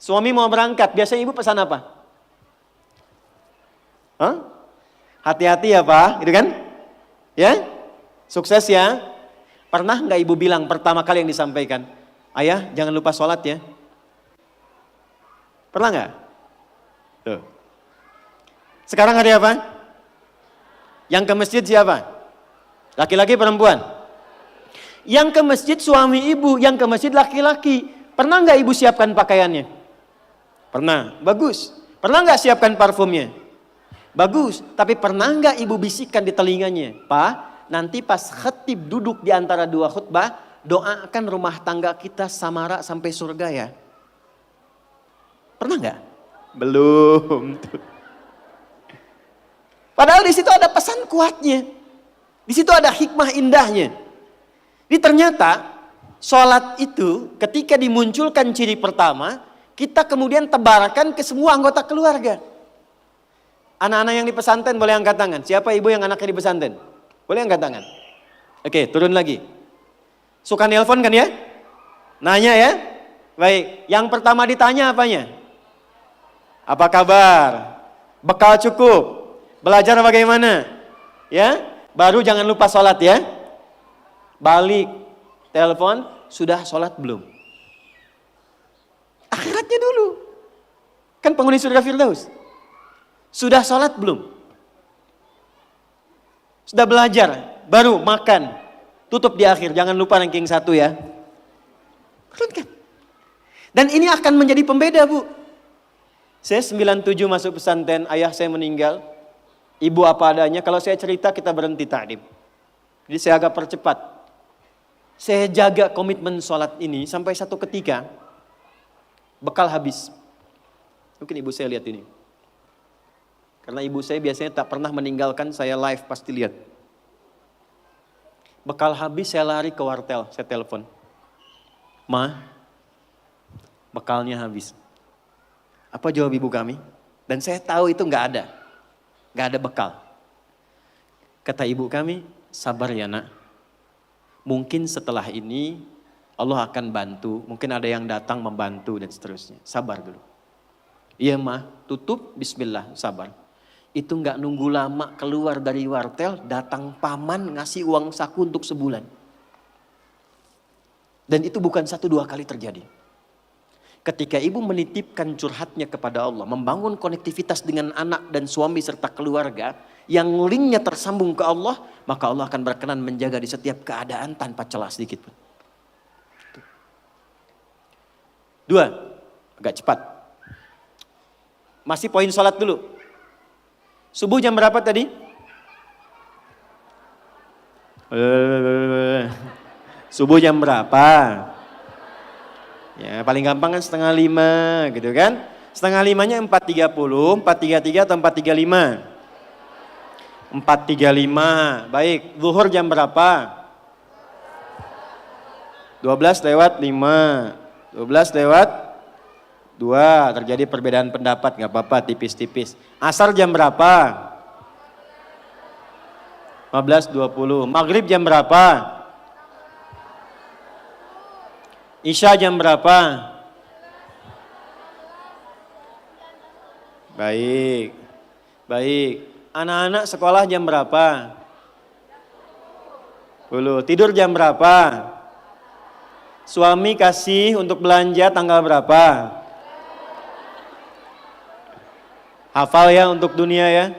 Speaker 1: suami mau berangkat, biasanya ibu pesan apa? Hah? Hati-hati ya Pak, gitu kan? Ya, sukses ya. Pernah nggak ibu bilang pertama kali yang disampaikan, ayah jangan lupa sholat ya? Pernah nggak? Tuh. Sekarang hari apa? Yang ke masjid siapa? Laki-laki perempuan? Yang ke masjid suami ibu, yang ke masjid laki-laki. Pernah nggak ibu siapkan pakaiannya? Pernah, bagus. Pernah nggak siapkan parfumnya? Bagus. Tapi pernah nggak ibu bisikkan di telinganya? Pak, nanti pas khatib duduk di antara dua khutbah, doakan rumah tangga kita samara sampai surga ya. Pernah nggak? Belum. Padahal di situ ada pesan kuatnya. Di situ ada hikmah indahnya. Ini ternyata sholat itu ketika dimunculkan ciri pertama, kita kemudian tebarkan ke semua anggota keluarga. Anak-anak yang di pesantren boleh angkat tangan. Siapa ibu yang anaknya di pesantren? Boleh angkat tangan. Oke, turun lagi. Suka nelpon kan ya? Nanya ya? Baik, yang pertama ditanya apanya? Apa kabar? Bekal cukup? Belajar bagaimana? Ya, baru jangan lupa sholat ya. Balik, telepon, sudah sholat belum? Akhiratnya dulu. Kan penghuni surga Firdaus. Sudah sholat belum? Sudah belajar, baru makan. Tutup di akhir, jangan lupa ranking 1 ya. Dan ini akan menjadi pembeda Bu. Saya 97 masuk pesantren, ayah saya meninggal. Ibu apa adanya, kalau saya cerita kita berhenti ta'lim. Jadi saya agak percepat. Saya jaga komitmen sholat ini sampai satu ketika bekal habis. Mungkin ibu saya lihat ini. Karena ibu saya biasanya tak pernah meninggalkan saya live, pasti lihat. Bekal habis saya lari ke wartel, saya telepon. Ma, bekalnya habis. Apa jawab ibu kami? Dan saya tahu itu nggak ada bekal. Kata ibu kami, sabar ya nak. Mungkin setelah ini Allah akan bantu, mungkin ada yang datang membantu dan seterusnya. Sabar dulu. Iya mah, tutup, bismillah, sabar. Itu nggak nunggu lama keluar dari wartel, datang paman ngasih uang saku untuk sebulan. Dan itu bukan 1-2 kali terjadi. Ketika ibu menitipkan curhatnya kepada Allah, membangun konektivitas dengan anak dan suami serta keluarga, yang linknya tersambung ke Allah, maka Allah akan berkenan menjaga di setiap keadaan tanpa celah sedikit pun. 2, agak cepat. Masih poin sholat dulu. Subuh jam berapa tadi? Subuh jam berapa? Ya paling gampang kan 4:30 gitu kan. 4:30-nya 4:30, 4:33 atau 4:35? 4:35, baik. Zuhur jam berapa? 12:05, 12:02, terjadi perbedaan pendapat, gak apa-apa, tipis-tipis. Asar jam berapa? 15:20, maghrib jam berapa? Isya jam berapa? Baik, baik. Anak-anak sekolah jam berapa? 10. Tidur jam berapa? Suami kasih untuk belanja tanggal berapa? Hafal ya untuk dunia ya.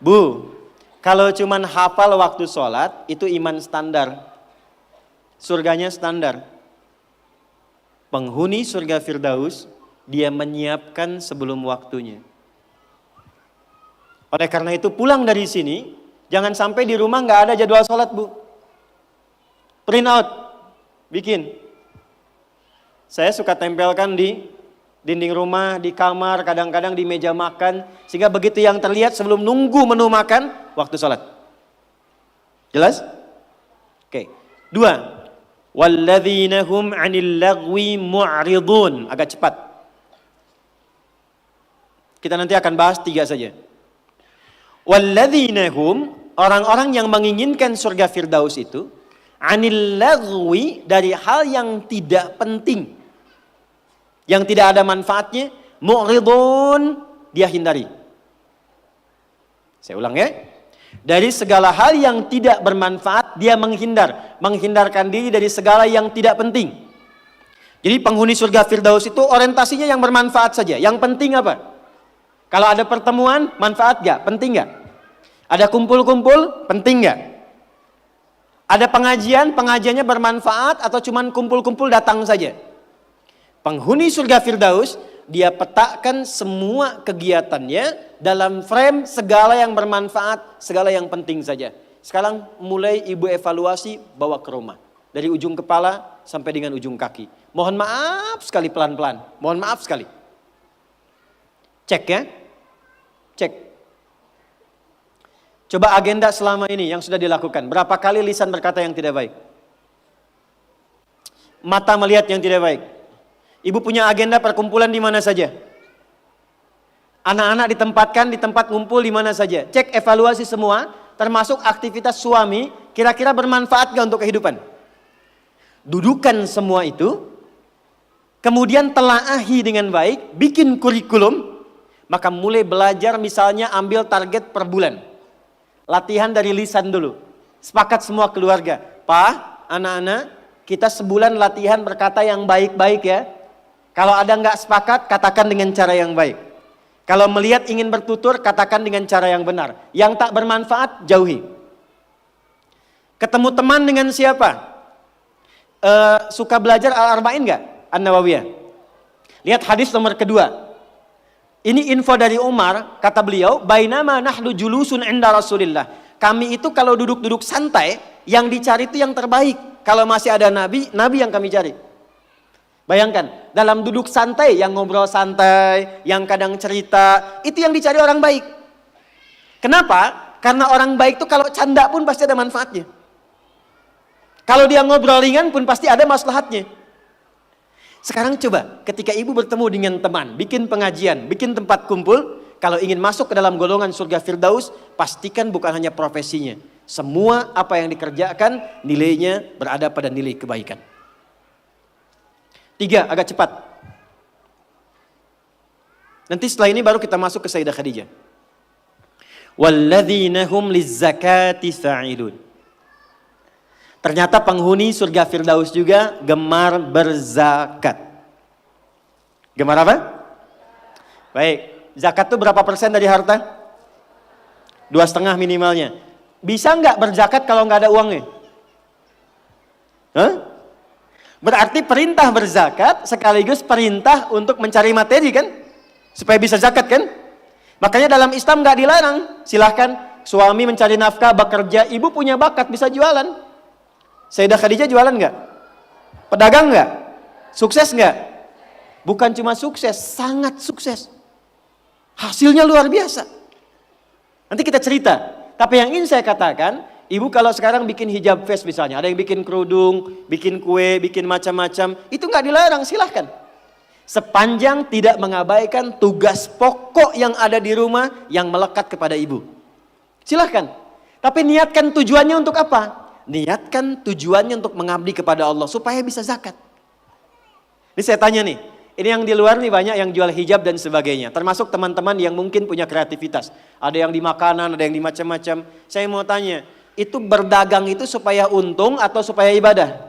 Speaker 1: Bu, kalau cuman hafal waktu sholat itu iman standar. Surganya standar. Penghuni surga Firdaus, dia menyiapkan sebelum waktunya. Oleh karena itu pulang dari sini, jangan sampai di rumah nggak ada jadwal sholat bu. Print out, bikin. Saya suka tempelkan di dinding rumah, di kamar, kadang-kadang di meja makan. Sehingga begitu yang terlihat sebelum nunggu menu makan, waktu sholat. Jelas? Oke. 2. وَالَّذِينَ 'anil 'anil lagwi mu'ridun. Agak cepat. 2. وَالَّذِينَ هُمْ 'anil lagwi mu'ridun. 2. وَالَّذِينَ هُمْ 'anil lagwi mu'ridun. Agak cepat. 2. وَالَّذِينَ هُمْ 'anil lagwi mu'ridun. Kita nanti akan bahas 3 saja. Walladzina hum, orang-orang yang menginginkan surga Firdaus itu, anil lagwi, dari hal yang tidak penting, yang tidak ada manfaatnya, mu'ridun, dia hindari. Saya ulang ya. Dari segala hal yang tidak bermanfaat, dia menghindarkan diri dari segala yang tidak penting. Jadi penghuni surga Firdaus itu orientasinya yang bermanfaat saja. Yang penting apa? Kalau ada pertemuan, manfaat gak? Penting gak? Ada kumpul-kumpul, penting gak? Ada pengajiannya bermanfaat atau cuman kumpul-kumpul datang saja? Penghuni surga Firdaus, dia petakan semua kegiatannya dalam frame segala yang bermanfaat, segala yang penting saja. Sekarang mulai ibu evaluasi, bawa ke rumah. Dari ujung kepala sampai dengan ujung kaki. Mohon maaf sekali, pelan-pelan. Mohon maaf sekali. Cek ya. Cek. Coba agenda selama ini yang sudah dilakukan. Berapa kali lisan berkata yang tidak baik? Mata melihat yang tidak baik. Ibu punya agenda perkumpulan di mana saja? Anak-anak ditempatkan di tempat ngumpul di mana saja? Cek evaluasi semua, termasuk aktivitas suami, kira-kira bermanfaat gak untuk kehidupan? Dudukan semua itu, kemudian telaahi dengan baik, bikin kurikulum, maka mulai belajar, misalnya ambil target per bulan. Latihan dari lisan dulu. Sepakat semua keluarga. Pak, anak-anak, kita sebulan latihan berkata yang baik-baik ya. Kalau ada nggak sepakat, katakan dengan cara yang baik. Kalau melihat ingin bertutur, katakan dengan cara yang benar. Yang tak bermanfaat, jauhi. Ketemu teman dengan siapa? Suka belajar Al-Arba'in nggak? An-Nawawiyah. Lihat hadis nomor kedua. Ini info dari Umar, kata beliau, bainama nahnu julusun inda Rasulillah. Kami itu kalau duduk-duduk santai, yang dicari itu yang terbaik. Kalau masih ada nabi, nabi yang kami cari. Bayangkan, dalam duduk santai, yang ngobrol santai, yang kadang cerita, itu yang dicari orang baik. Kenapa? Karena orang baik itu kalau canda pun pasti ada manfaatnya. Kalau dia ngobrol ringan pun pasti ada maslahatnya. Sekarang coba, ketika ibu bertemu dengan teman, bikin pengajian, bikin tempat kumpul, kalau ingin masuk ke dalam golongan surga Firdaus, pastikan bukan hanya profesinya. Semua apa yang dikerjakan, nilainya berada pada nilai kebaikan. 3, agak cepat. Nanti setelah ini baru kita masuk ke Sayyidah Khadijah. Walladzina hum lizzakati fa'ilun. Ternyata penghuni surga Firdaus juga gemar berzakat. Gemar apa? Baik, zakat itu berapa persen dari harta? 2,5 minimalnya. Bisa nggak berzakat kalau nggak ada uangnya? Hah? Berarti perintah berzakat sekaligus perintah untuk mencari materi kan? Supaya bisa zakat kan? Makanya dalam Islam nggak dilarang. Silahkan suami mencari nafkah, bekerja, ibu punya bakat bisa jualan. Sayyidah Khadijah jualan nggak? Pedagang nggak? Sukses nggak? Bukan cuma sukses, sangat sukses. Hasilnya luar biasa. Nanti kita cerita. Tapi yang ingin saya katakan, ibu kalau sekarang bikin hijab face misalnya, ada yang bikin kerudung, bikin kue, bikin macam-macam, itu nggak dilarang, silahkan. Sepanjang tidak mengabaikan tugas pokok yang ada di rumah yang melekat kepada ibu. Silahkan. Tapi niatkan tujuannya untuk apa? Niatkan tujuannya untuk mengabdi kepada Allah supaya bisa zakat. Ini saya tanya nih, ini yang di luar nih banyak yang jual hijab dan sebagainya, termasuk teman-teman yang mungkin punya kreativitas. Ada yang di makanan, ada yang di macam-macam. Saya mau tanya, itu berdagang itu supaya untung atau supaya ibadah?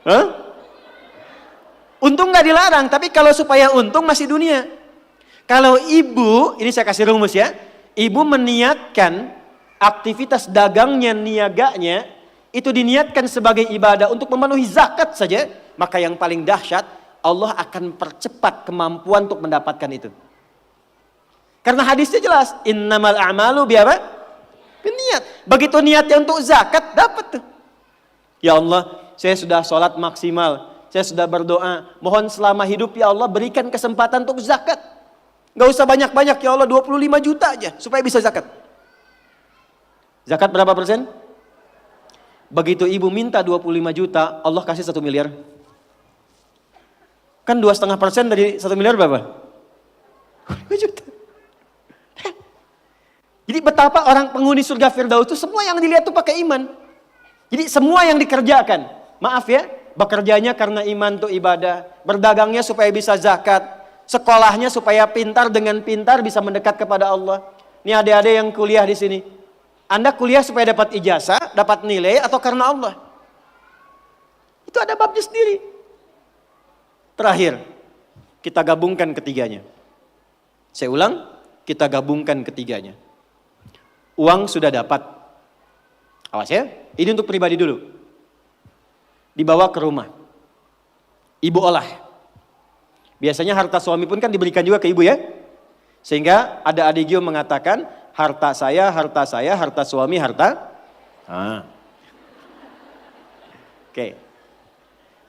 Speaker 1: Hah? Untung nggak dilarang, tapi kalau supaya untung masih dunia. Kalau ibu, ini saya kasih rumus ya, ibu meniatkan aktivitas dagangnya, niaganya, itu diniatkan sebagai ibadah untuk memenuhi zakat saja, maka yang paling dahsyat, Allah akan percepat kemampuan untuk mendapatkan itu. Karena hadisnya jelas, innamal a'malu biapa? Biniat. Begitu niatnya untuk zakat, dapat tuh. Ya Allah, saya sudah sholat maksimal, saya sudah berdoa, mohon selama hidup ya Allah berikan kesempatan untuk zakat. Gak usah banyak-banyak ya Allah, 25 juta aja supaya bisa zakat. Zakat berapa persen? Begitu ibu minta 25 juta, Allah kasih 1 miliar. Kan 2,5% dari 1 miliar berapa? 2 juta. Jadi betapa orang penghuni surga Firdaus itu semua yang dilihat tuh pakai iman. Jadi semua yang dikerjakan, maaf ya, bekerjanya karena iman tuh ibadah, berdagangnya supaya bisa zakat, sekolahnya supaya pintar, dengan pintar bisa mendekat kepada Allah. Ini adik-adik yang kuliah di sini. Anda kuliah supaya dapat ijazah, dapat nilai, atau karena Allah? Itu ada babnya sendiri. Terakhir, kita gabungkan ketiganya. Saya ulang, kita gabungkan ketiganya. Uang sudah dapat. Awas ya, ini untuk pribadi dulu. Dibawa ke rumah. Ibu olah. Biasanya harta suami pun kan diberikan juga ke ibu ya. Sehingga ada adik Gio mengatakan, harta saya, harta suami, harta.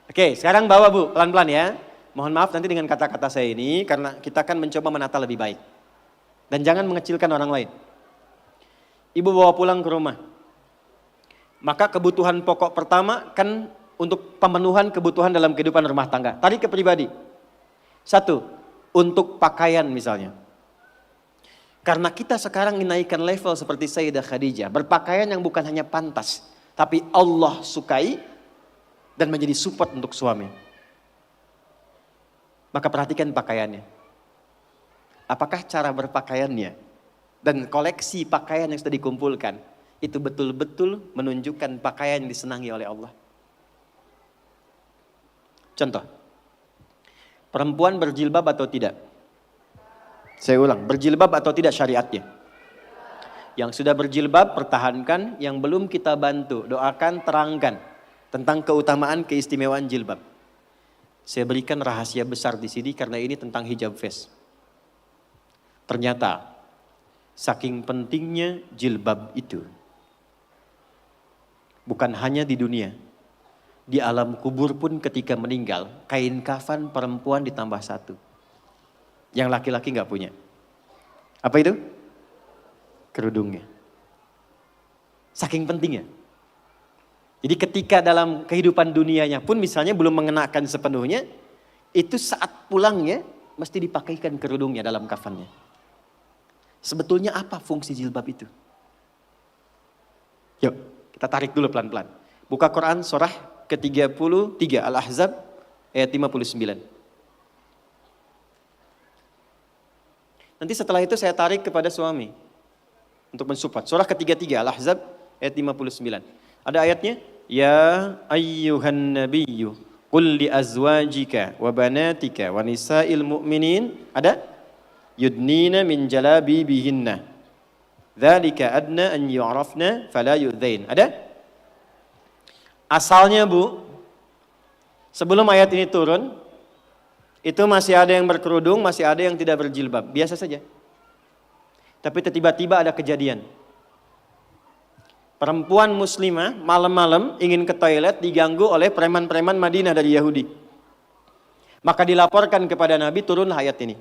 Speaker 1: Oke, sekarang bawa Bu, pelan-pelan ya. Mohon maaf nanti dengan kata-kata saya ini, karena kita akan mencoba menata lebih baik. Dan jangan mengecilkan orang lain. Ibu bawa pulang ke rumah. Maka kebutuhan pokok pertama kan untuk pemenuhan kebutuhan dalam kehidupan rumah tangga. Tarik ke pribadi. 1, untuk pakaian misalnya. Karena kita sekarang menaikkan level seperti Sayyidah Khadijah. Berpakaian yang bukan hanya pantas, tapi Allah sukai dan menjadi support untuk suami. Maka perhatikan pakaiannya. Apakah cara berpakaiannya dan koleksi pakaian yang sudah dikumpulkan itu betul-betul menunjukkan pakaian yang disenangi oleh Allah. Contoh, perempuan berjilbab atau tidak? Saya ulang, berjilbab atau tidak syariatnya? Yang sudah berjilbab pertahankan, yang belum kita bantu, doakan, terangkan tentang keutamaan keistimewaan jilbab. Saya berikan rahasia besar di sini karena ini tentang hijab face. Ternyata saking pentingnya jilbab itu, bukan hanya di dunia, di alam kubur pun ketika meninggal, kain kafan perempuan ditambah 1. Yang laki-laki nggak punya. Apa itu? Kerudungnya. Saking pentingnya. Jadi ketika dalam kehidupan dunianya pun misalnya belum mengenakan sepenuhnya, itu saat pulangnya mesti dipakaikan kerudungnya dalam kafannya. Sebetulnya apa fungsi jilbab itu? Yuk, kita tarik dulu pelan-pelan. Buka Quran surah ke-33 Al-Ahzab ayat 59. Nanti setelah itu saya tarik kepada suami untuk mensupport. Surah ke-33 Al-Ahzab ayat 59. Ada ayatnya, ya ayyuhan nabiyyu qul li azwajika wa banatika wa nisa'il mu'minin. Ada? Yudnina min jalabibihinna. Dzalika adna an yu'rafna fala yu'dzain. Ada? Asalnya Bu, sebelum ayat ini turun, itu masih ada yang berkerudung, masih ada yang tidak berjilbab. Biasa saja. Tapi tiba-tiba ada kejadian. Perempuan muslimah malam-malam ingin ke toilet diganggu oleh preman-preman Madinah dari Yahudi. Maka dilaporkan kepada Nabi, turunlah ayat ini.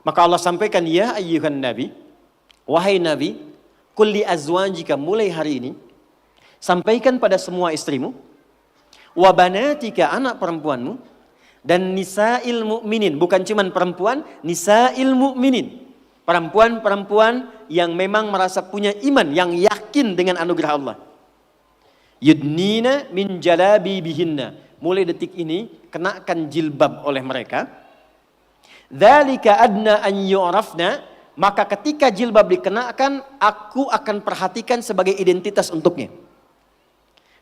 Speaker 1: Maka Allah sampaikan, ya ayyuhan nabi, wahai Nabi, qul li azwajika, mulai hari ini sampaikan pada semua istrimu, wa banatika, anak perempuanmu, dan nisa'il mu'minin, bukan cuman perempuan, nisa'il mu'minin, perempuan-perempuan yang memang merasa punya iman, yang yakin dengan anugerah Allah. Yudnina min jalabibihinna, mulai detik ini kenakan jilbab oleh mereka. Dzalika adna an yu'rafna, maka ketika jilbab dikenakan, aku akan perhatikan sebagai identitas untuknya.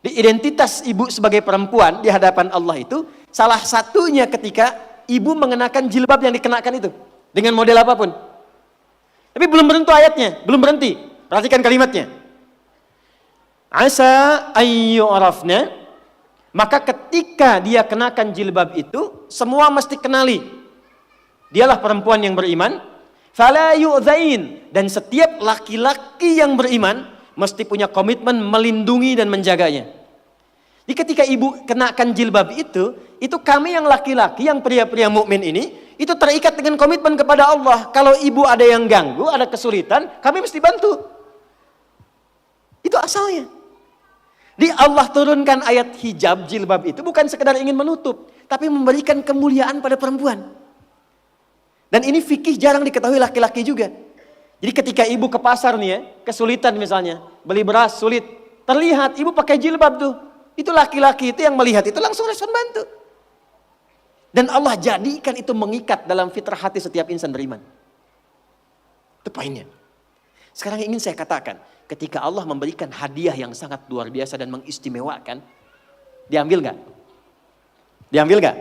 Speaker 1: Di identitas ibu sebagai perempuan di hadapan Allah itu, salah satunya ketika ibu mengenakan jilbab yang dikenakan itu. Dengan model apapun. Tapi belum berhenti ayatnya, belum berhenti. Perhatikan kalimatnya. Asa ayyurafna, maka ketika dia kenakan jilbab itu, semua mesti kenali. Dialah perempuan yang beriman. Fala yu'dzain, dan setiap laki-laki yang beriman mesti punya komitmen melindungi dan menjaganya. Jadi ketika ibu kenakan jilbab itu kami yang laki-laki, yang pria-pria mukmin ini, itu terikat dengan komitmen kepada Allah. Kalau ibu ada yang ganggu, ada kesulitan, kami mesti bantu. Itu asalnya. Di Allah turunkan ayat hijab, jilbab itu bukan sekedar ingin menutup, tapi memberikan kemuliaan pada perempuan. Dan ini fikih jarang diketahui laki-laki juga. Jadi ketika ibu ke pasar nih ya, kesulitan misalnya, beli beras sulit, terlihat ibu pakai jilbab tuh. Itu laki-laki itu yang melihat itu langsung respon bantu. Dan Allah jadikan itu mengikat dalam fitrah hati setiap insan beriman. Itu poinnya. Sekarang ingin saya katakan, ketika Allah memberikan hadiah yang sangat luar biasa dan mengistimewakan, diambil nggak? Diambil nggak?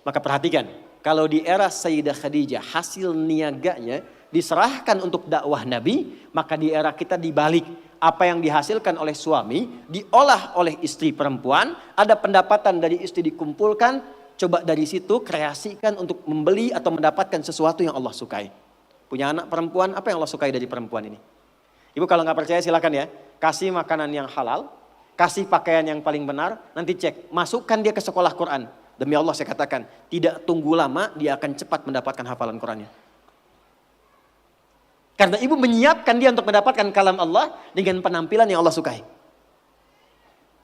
Speaker 1: Maka perhatikan, kalau di era Sayyidah Khadijah hasil niaganya diserahkan untuk dakwah Nabi, maka di era kita dibalik. Apa yang dihasilkan oleh suami diolah oleh istri perempuan, ada pendapatan dari istri dikumpulkan, coba dari situ kreasikan untuk membeli atau mendapatkan sesuatu yang Allah sukai. Punya anak perempuan, apa yang Allah sukai dari perempuan ini? Ibu kalau nggak percaya silakan ya, kasih makanan yang halal, kasih pakaian yang paling benar, nanti cek, masukkan dia ke sekolah Quran. Demi Allah saya katakan, tidak tunggu lama dia akan cepat mendapatkan hafalan Qurannya. Karena ibu menyiapkan dia untuk mendapatkan kalam Allah dengan penampilan yang Allah sukai.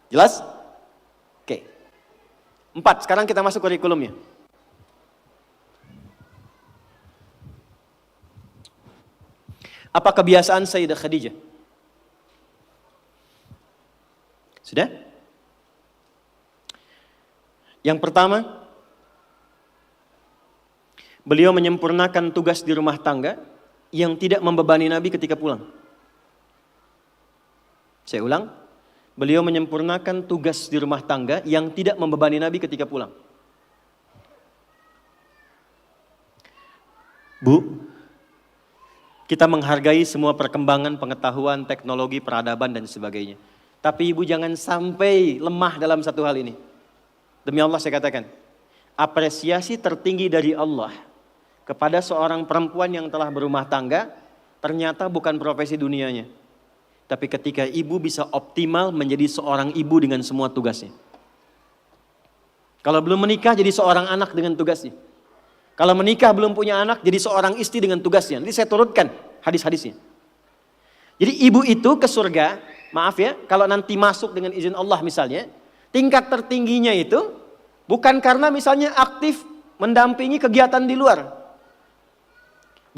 Speaker 1: Jelas? Oke. 4, sekarang kita masuk kurikulumnya. Apa kebiasaan Sayyidah Khadijah? Sudah? Yang pertama, beliau menyempurnakan tugas di rumah tangga yang tidak membebani Nabi ketika pulang. Saya ulang, beliau menyempurnakan tugas di rumah tangga yang tidak membebani Nabi ketika pulang. Bu, kita menghargai semua perkembangan pengetahuan, teknologi, peradaban dan sebagainya. Tapi ibu jangan sampai lemah dalam satu hal ini. Demi Allah saya katakan, apresiasi tertinggi dari Allah kepada seorang perempuan yang telah berumah tangga, ternyata bukan profesi dunianya. Tapi ketika ibu bisa optimal menjadi seorang ibu dengan semua tugasnya. Kalau belum menikah jadi seorang anak dengan tugasnya. Kalau menikah belum punya anak jadi seorang istri dengan tugasnya. Nanti saya turutkan hadis-hadisnya. Jadi ibu itu ke surga, maaf ya, kalau nanti masuk dengan izin Allah misalnya, tingkat tertingginya itu bukan karena misalnya aktif mendampingi kegiatan di luar.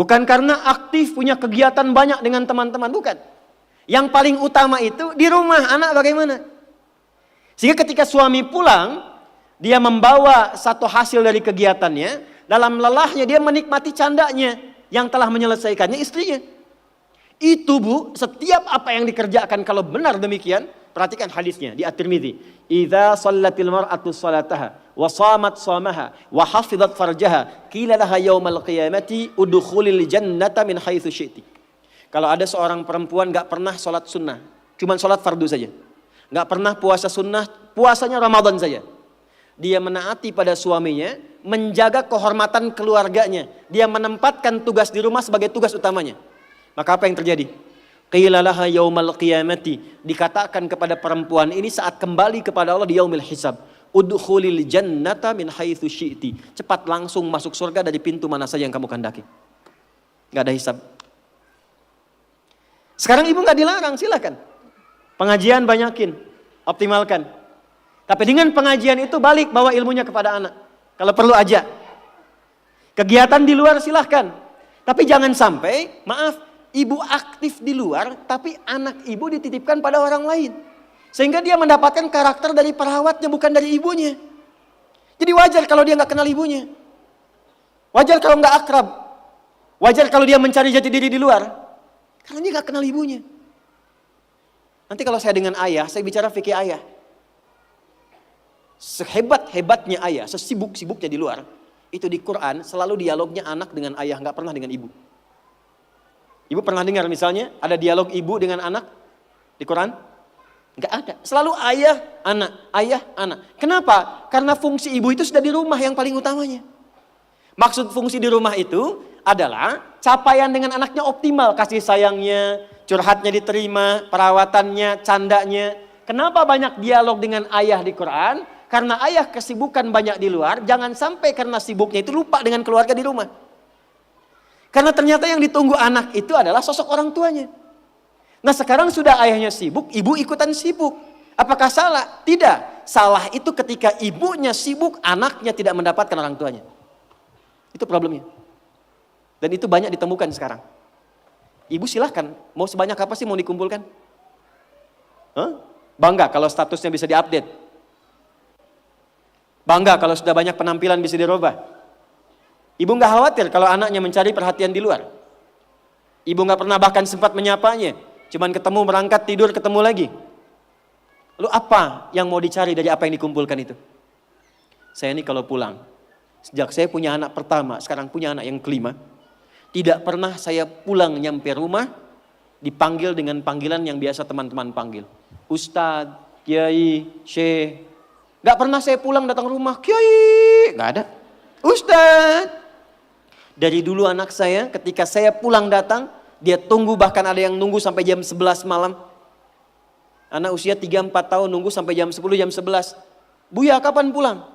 Speaker 1: Bukan karena aktif punya kegiatan banyak dengan teman-teman, bukan. Yang paling utama itu di rumah anak bagaimana. Sehingga ketika suami pulang, dia membawa satu hasil dari kegiatannya, dalam lelahnya dia menikmati candanya yang telah menyelesaikannya istrinya. Itu bu, setiap apa yang dikerjakan kalau benar demikian, perhatikan hadisnya di At-Tirmidzi. Idza shallatil mar'atu shalataha wa shamat shamaha wa hafizat farjaha qila laha yaumal qiyamati udkhulil jannata min haitsu syi'ti. Kalau ada seorang perempuan enggak pernah salat sunnah, cuma salat fardu saja. Enggak pernah puasa sunnah, puasanya Ramadan saja. Dia menaati pada suaminya, menjaga kehormatan keluarganya. Dia menempatkan tugas di rumah sebagai tugas utamanya. Maka apa yang terjadi? Qila laha yaumal qiyamati, dikatakan kepada perempuan ini saat kembali kepada Allah di yaumil hisab, udkhulil jannata min haitsu syi'ti. Cepat langsung masuk surga dari pintu mana saja yang kamu kehendaki. Enggak ada hisab. Sekarang ibu enggak dilarang, silakan. Pengajian banyakin, optimalkan. Tapi dengan pengajian itu balik bawa ilmunya kepada anak. Kalau perlu aja. Kegiatan di luar silahkan. Tapi jangan sampai, maaf, ibu aktif di luar, tapi anak ibu dititipkan pada orang lain. Sehingga dia mendapatkan karakter dari perawatnya, bukan dari ibunya. Jadi wajar kalau dia nggak kenal ibunya. Wajar kalau nggak akrab. Wajar kalau dia mencari jati diri di luar. Karena dia nggak kenal ibunya. Nanti kalau saya dengan ayah, saya bicara fikih ayah. Sehebat-hebatnya ayah, sesibuk-sibuknya di luar, itu di Quran selalu dialognya anak dengan ayah, nggak pernah dengan ibu. Ibu pernah dengar misalnya ada dialog ibu dengan anak di Quran? Enggak ada. Selalu ayah, anak, ayah, anak. Kenapa? Karena fungsi ibu itu sudah di rumah yang paling utamanya. Maksud fungsi di rumah itu adalah capaian dengan anaknya optimal. Kasih sayangnya, curhatnya diterima, perawatannya, candanya. Kenapa banyak dialog dengan ayah di Quran? Karena ayah kesibukan banyak di luar. Jangan sampai karena sibuknya itu lupa dengan keluarga di rumah. Karena ternyata yang ditunggu anak itu adalah sosok orang tuanya. Nah sekarang sudah ayahnya sibuk, ibu ikutan sibuk. Apakah salah? Tidak. Salah itu ketika ibunya sibuk, anaknya tidak mendapatkan orang tuanya. Itu problemnya. Dan itu banyak ditemukan sekarang. Ibu silahkan, mau sebanyak apa sih mau dikumpulkan? Bangga kalau statusnya bisa diupdate. Bangga kalau sudah banyak penampilan bisa dirubah. Ibu nggak khawatir kalau anaknya mencari perhatian di luar. Ibu nggak pernah bahkan sempat menyapanya. Cuman ketemu, berangkat, tidur, ketemu lagi. Lalu apa yang mau dicari dari apa yang dikumpulkan itu? Saya ini kalau pulang, sejak saya punya anak pertama, sekarang punya anak yang kelima, tidak pernah saya pulang nyampe rumah dipanggil dengan panggilan yang biasa teman-teman panggil. Ustadz, Kiai, Syekh. Gak pernah saya pulang datang rumah, Kiai. Gak ada. Ustadz. Dari dulu anak saya ketika saya pulang datang, dia tunggu, bahkan ada yang nunggu sampai jam 11 malam. Anak usia 3-4 tahun nunggu sampai jam 10, jam 11. Buya kapan pulang?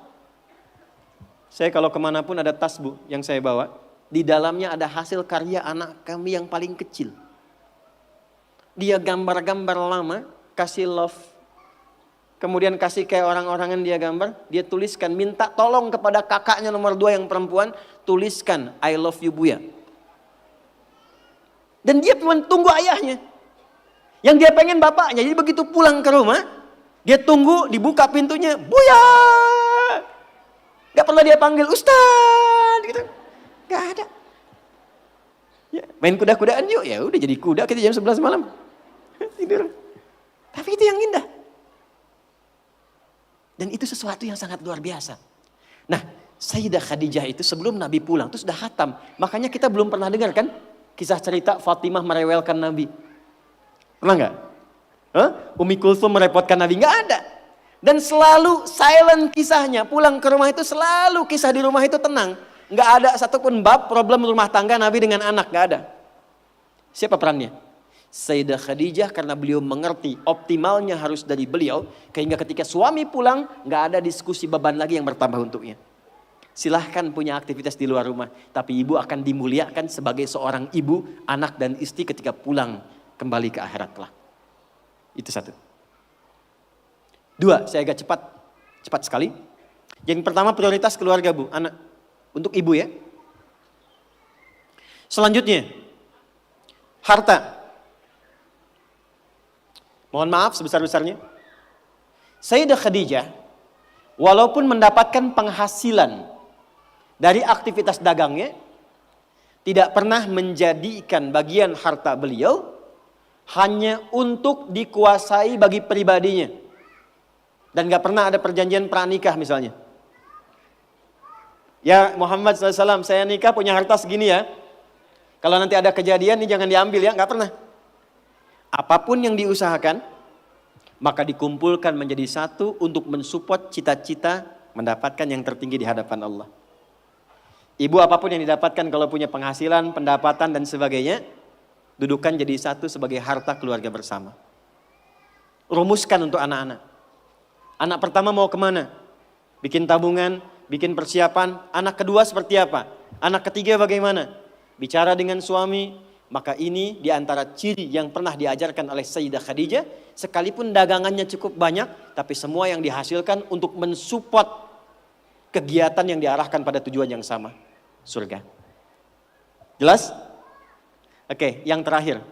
Speaker 1: Saya kalau kemana pun ada tas bu yang saya bawa. Di dalamnya ada hasil karya anak kami yang paling kecil. Dia gambar-gambar lama, kasih love. Kemudian kasih kayak orang-orangan dia gambar. Dia tuliskan, minta tolong kepada kakaknya nomor 2 yang perempuan. Tuliskan, I love you Buya. Dan dia cuma tunggu ayahnya. Yang dia pengen bapaknya. Jadi begitu pulang ke rumah, dia tunggu, dibuka pintunya, Buya. Gak pernah dia panggil Ustaz gitu. Gak ada. Ya, main kuda-kudaan yuk. Ya udah jadi kuda kita jam 11 malam. Tidur. Tapi itu yang indah. Dan itu sesuatu yang sangat luar biasa. Nah, Sayyidah Khadijah itu sebelum Nabi pulang itu sudah khatam. Makanya kita belum pernah dengar kan kisah cerita Fatimah merewelkan Nabi. Pernah nggak? Umi Kulthum merepotkan Nabi? Nggak ada. Dan selalu silent kisahnya. Pulang ke rumah itu selalu kisah di rumah itu tenang. Nggak ada satupun bab problem rumah tangga Nabi dengan anak. Nggak ada. Siapa perannya? Sayyidah Khadijah, karena beliau mengerti optimalnya harus dari beliau. Sehingga ketika suami pulang nggak ada diskusi beban lagi yang bertambah untuknya. Silahkan punya aktivitas di luar rumah. Tapi ibu akan dimuliakan sebagai seorang ibu, anak dan istri ketika pulang kembali ke akhirat kelak. Itu satu. 2, saya agak cepat sekali. Yang pertama prioritas keluarga bu, anak. Untuk ibu ya. Selanjutnya, harta. Mohon maaf sebesar-besarnya. Sayyidah Khadijah, walaupun mendapatkan penghasilan dari aktivitas dagangnya, tidak pernah menjadikan bagian harta beliau hanya untuk dikuasai bagi pribadinya. Dan gak pernah ada perjanjian pranikah misalnya. Ya Muhammad SAW, saya nikah punya harta segini ya. Kalau nanti ada kejadian ini jangan diambil ya, gak pernah. Apapun yang diusahakan, maka dikumpulkan menjadi satu untuk mensupport cita-cita mendapatkan yang tertinggi di hadapan Allah. Ibu apapun yang didapatkan kalau punya penghasilan, pendapatan dan sebagainya, dudukan jadi satu sebagai harta keluarga bersama. Rumuskan untuk anak-anak. Anak pertama mau kemana? Bikin tabungan, bikin persiapan. Anak kedua seperti apa? Anak ketiga bagaimana? Bicara dengan suami. Maka ini diantara ciri yang pernah diajarkan oleh Sayyidah Khadijah. Sekalipun dagangannya cukup banyak, tapi semua yang dihasilkan untuk mensupport kegiatan yang diarahkan pada tujuan yang sama. Surga. Jelas? Oke, yang terakhir.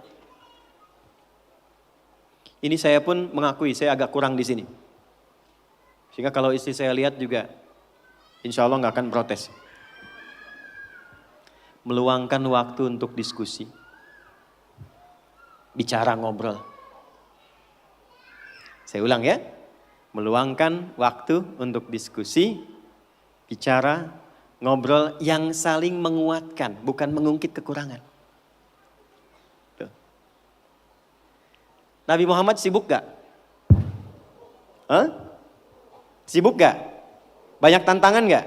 Speaker 1: Ini saya pun mengakui saya agak kurang di sini. Sehingga kalau istri saya lihat juga, insya Allah nggak akan protes. Meluangkan waktu untuk diskusi. Bicara ngobrol. Saya ulang ya. Meluangkan waktu untuk diskusi, bicara, ngobrol yang saling menguatkan, bukan mengungkit kekurangan. Tuh. Nabi Muhammad sibuk gak? Sibuk gak? Banyak tantangan gak?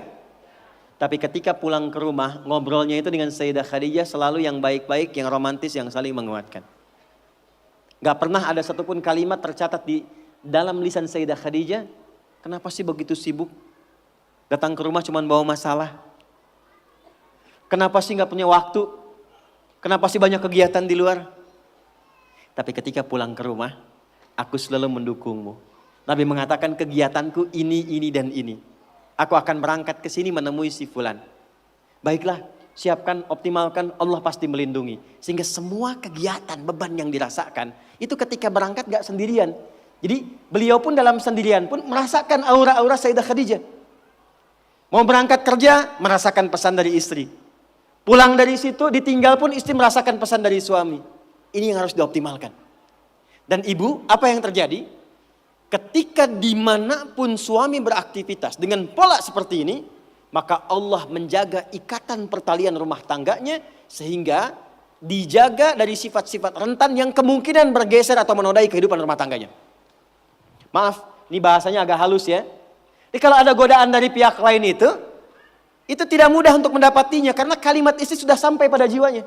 Speaker 1: Tapi ketika pulang ke rumah, ngobrolnya itu dengan Sayyidah Khadijah selalu yang baik-baik, yang romantis, yang saling menguatkan. Gak pernah ada satupun kalimat tercatat di dalam lisan Sayyidah Khadijah, kenapa sih begitu sibuk? Datang ke rumah cuma bawa masalah. Kenapa sih gak punya waktu? Kenapa sih banyak kegiatan di luar? Tapi ketika pulang ke rumah, aku selalu mendukungmu. Nabi mengatakan kegiatanku ini dan ini. Aku akan berangkat ke sini menemui si fulan. Baiklah, siapkan, optimalkan, Allah pasti melindungi. Sehingga semua kegiatan, beban yang dirasakan, itu ketika berangkat gak sendirian. Jadi beliau pun dalam sendirian pun merasakan aura-aura Sayyidah Khadijah. Mau berangkat kerja, merasakan pesan dari istri. Pulang dari situ, ditinggal pun istri merasakan pesan dari suami. Ini yang harus dioptimalkan. Dan ibu, apa yang terjadi? Ketika dimanapun suami beraktivitas dengan pola seperti ini, maka Allah menjaga ikatan pertalian rumah tangganya, sehingga dijaga dari sifat-sifat rentan yang kemungkinan bergeser atau menodai kehidupan rumah tangganya. Maaf, ini bahasanya agak halus ya. Jadi kalau ada godaan dari pihak lain itu tidak mudah untuk mendapatinya karena kalimat istri sudah sampai pada jiwanya.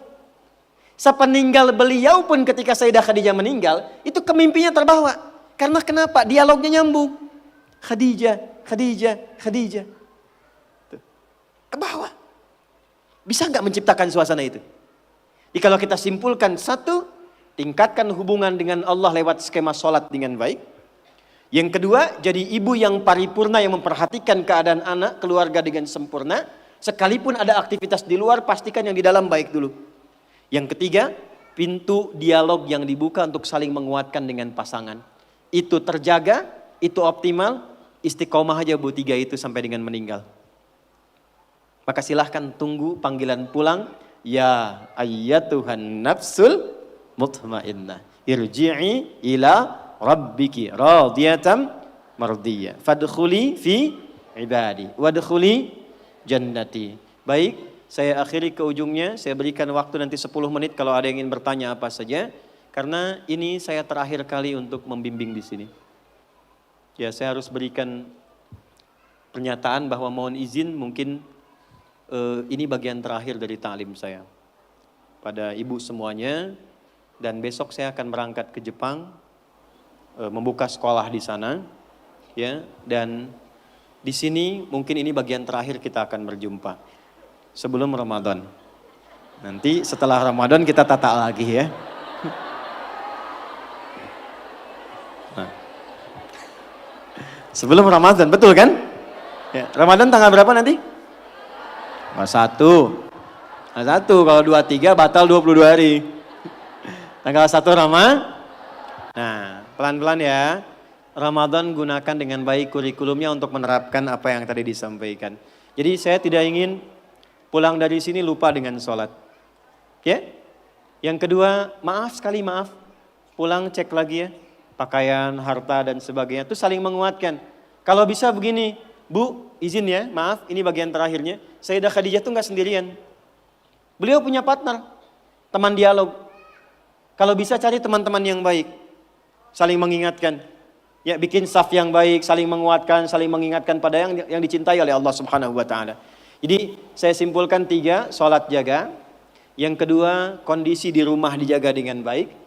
Speaker 1: Sepeninggal beliau pun ketika Sayyidah Khadijah meninggal, itu kemimpinya terbawa. Karena kenapa? Dialognya nyambung. Khadijah, Khadijah, Khadijah. Tuh. Kebawa. Bisa nggak menciptakan suasana itu? Jadi kalau kita simpulkan, satu, tingkatkan hubungan dengan Allah lewat skema sholat dengan baik. Yang kedua, jadi ibu yang paripurna yang memperhatikan keadaan anak, keluarga dengan sempurna. Sekalipun ada aktivitas di luar, pastikan yang di dalam baik dulu. Yang ketiga, pintu dialog yang dibuka untuk saling menguatkan dengan pasangan. Itu terjaga, itu optimal, istiqomah aja Bu, 3 itu sampai dengan meninggal. Maka silahkan tunggu panggilan pulang. Ya ayyatuhan nafsul mutmainnah, irji'i ila Rabbiki radiyatan mardiyah. Fadkhuli fi ibadi wadkhuli jannati. Baik, saya akhiri ke ujungnya. Saya berikan waktu nanti 10 menit kalau ada yang ingin bertanya apa saja. Karena ini saya terakhir kali untuk membimbing di sini. Ya, saya harus berikan pernyataan bahwa mohon izin mungkin ini bagian terakhir dari ta'lim saya. Pada ibu semuanya, dan besok saya akan berangkat ke Jepang. Membuka sekolah di sana, ya, dan di sini mungkin ini bagian terakhir kita akan berjumpa sebelum Ramadan. Nanti setelah Ramadan kita tata lagi ya. Nah. Sebelum Ramadan, betul kan? Ya, Ramadan tanggal berapa nanti? 1. Tanggal 1, kalau 23 batal 22 hari. Tanggal 1 Ramadan. Nah, pelan-pelan ya. Ramadan gunakan dengan baik kurikulumnya untuk menerapkan apa yang tadi disampaikan. Jadi saya tidak ingin pulang dari sini lupa dengan sholat. Ya. Yang kedua, maaf, pulang cek lagi ya. Pakaian, harta dan sebagainya. Itu saling menguatkan. Kalau bisa begini, Bu, izin ya, maaf, ini bagian terakhirnya. Sayyidah Khadijah tuh gak sendirian. Beliau punya partner, teman dialog. Kalau bisa cari teman-teman yang baik. Saling mengingatkan, ya, bikin saf yang baik, saling menguatkan, saling mengingatkan pada yang dicintai oleh Allah Subhanahu wa taala. Jadi saya simpulkan 3, sholat jaga. Yang kedua, kondisi di rumah dijaga dengan baik.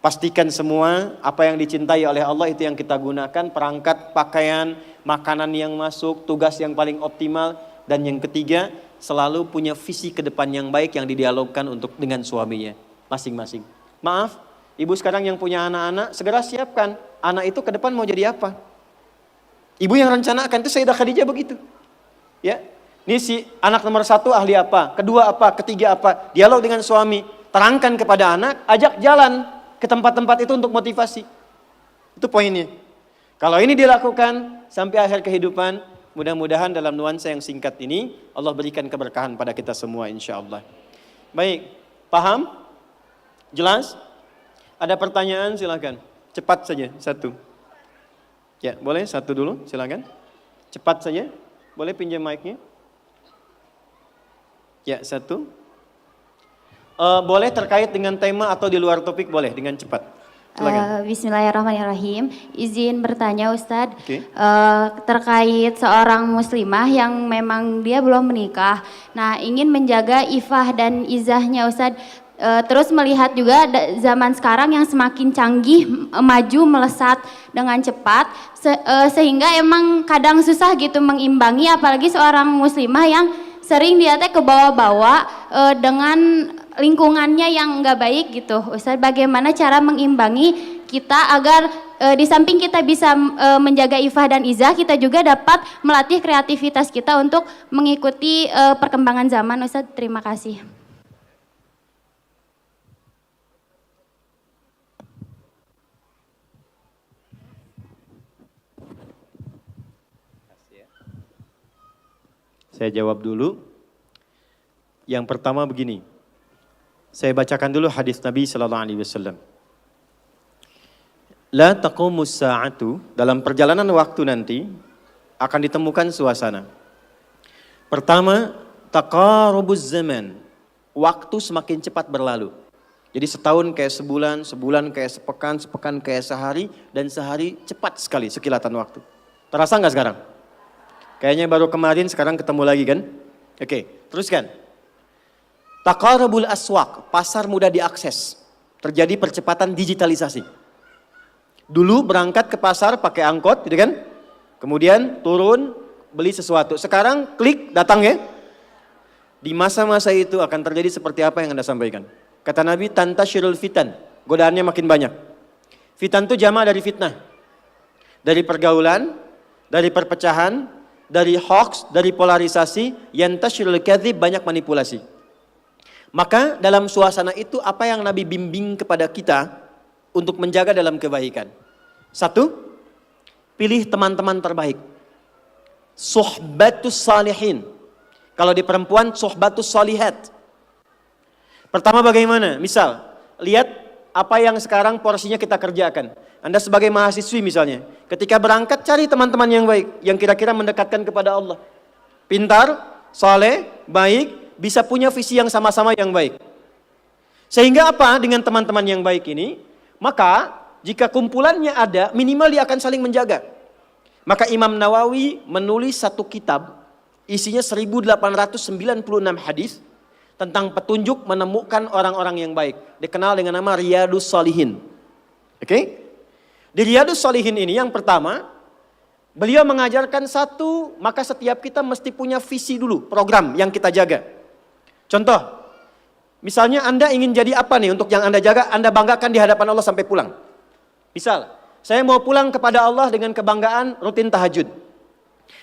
Speaker 1: Pastikan semua apa yang dicintai oleh Allah itu yang kita gunakan, perangkat, pakaian, makanan yang masuk, tugas yang paling optimal. Dan yang ketiga, selalu punya visi ke depan yang baik yang didialogkan untuk dengan suaminya masing-masing. Maaf, ibu sekarang yang punya anak-anak, segera siapkan. Anak itu ke depan mau jadi apa? Ibu yang rencanakan, itu Sayyidah Khadijah begitu. Ya, ini si anak nomor 1 ahli apa? Kedua apa? Ketiga apa? Dialog dengan suami. Terangkan kepada anak, ajak jalan ke tempat-tempat itu untuk motivasi. Itu poinnya. Kalau ini dilakukan sampai akhir kehidupan, mudah-mudahan dalam nuansa yang singkat ini, Allah berikan keberkahan pada kita semua insya Allah. Baik, paham? Jelas? Ada pertanyaan silakan. Cepat saja, 1. Ya, boleh 1 dulu, silakan. Cepat saja. Boleh pinjam mic-nya? Ya, 1. Boleh terkait dengan tema atau di luar topik, boleh dengan cepat. Silakan.
Speaker 2: Bismillahirrahmanirrahim. Izin bertanya Ustadz,
Speaker 1: Okay.
Speaker 2: Terkait seorang muslimah yang memang dia belum menikah. Nah, ingin menjaga ifah dan izahnya Ustadz. Terus melihat juga zaman sekarang yang semakin canggih, maju melesat dengan cepat, sehingga emang kadang susah gitu mengimbangi, apalagi seorang muslimah yang sering dia teh ke bawah-bawah dengan lingkungannya yang enggak baik gitu. Ustaz, bagaimana cara mengimbangi kita agar di samping kita bisa menjaga ifah dan izah, kita juga dapat melatih kreativitas kita untuk mengikuti perkembangan zaman. Ustaz, terima kasih.
Speaker 1: Saya jawab dulu. Yang pertama begini. Saya bacakan dulu hadis Nabi sallallahu alaihi wasallam. La taqumus sa'atu, dalam perjalanan waktu nanti akan ditemukan suasana. Pertama, taqarubuz zaman. Waktu semakin cepat berlalu. Jadi setahun kayak sebulan, sebulan kayak sepekan, sepekan kayak sehari, dan sehari cepat sekali sekilatan waktu. Terasa nggak sekarang? Kayaknya baru kemarin, sekarang ketemu lagi kan? Oke, teruskan. Taqarubul aswaq, pasar mudah diakses. Terjadi percepatan digitalisasi. Dulu berangkat ke pasar pakai angkot, gitu kan? Kemudian turun, beli sesuatu. Sekarang klik, datang ya. Di masa-masa itu akan terjadi seperti apa yang Anda sampaikan. Kata Nabi, tantashirul fitan. Godaannya makin banyak. Fitan itu jama dari fitnah. Dari pergaulan, dari perpecahan, dari hoax, dari polarisasi, yantashirul kadzib, banyak manipulasi. Maka dalam suasana itu apa yang Nabi bimbing kepada kita untuk menjaga dalam kebaikan? Satu, pilih teman-teman terbaik. Suhbatus salihin. Kalau di perempuan, suhbatus salihat. Pertama bagaimana? Misal, lihat apa yang sekarang porsinya kita kerjakan. Anda sebagai mahasiswi misalnya, ketika berangkat cari teman-teman yang baik, yang kira-kira mendekatkan kepada Allah. Pintar, saleh, baik, bisa punya visi yang sama-sama yang baik. Sehingga apa dengan teman-teman yang baik ini? Maka jika kumpulannya ada, minimal dia akan saling menjaga. Maka Imam Nawawi menulis satu kitab, isinya 1896 hadis tentang petunjuk menemukan orang-orang yang baik. Dikenal dengan nama Riyadus Shalihin. Oke? Di Riyadus Shalihin ini yang pertama, beliau mengajarkan satu, maka setiap kita mesti punya visi dulu, program yang kita jaga. Contoh, misalnya Anda ingin jadi apa nih untuk yang Anda jaga, Anda banggakan di hadapan Allah sampai pulang. Misal, saya mau pulang kepada Allah dengan kebanggaan rutin tahajud.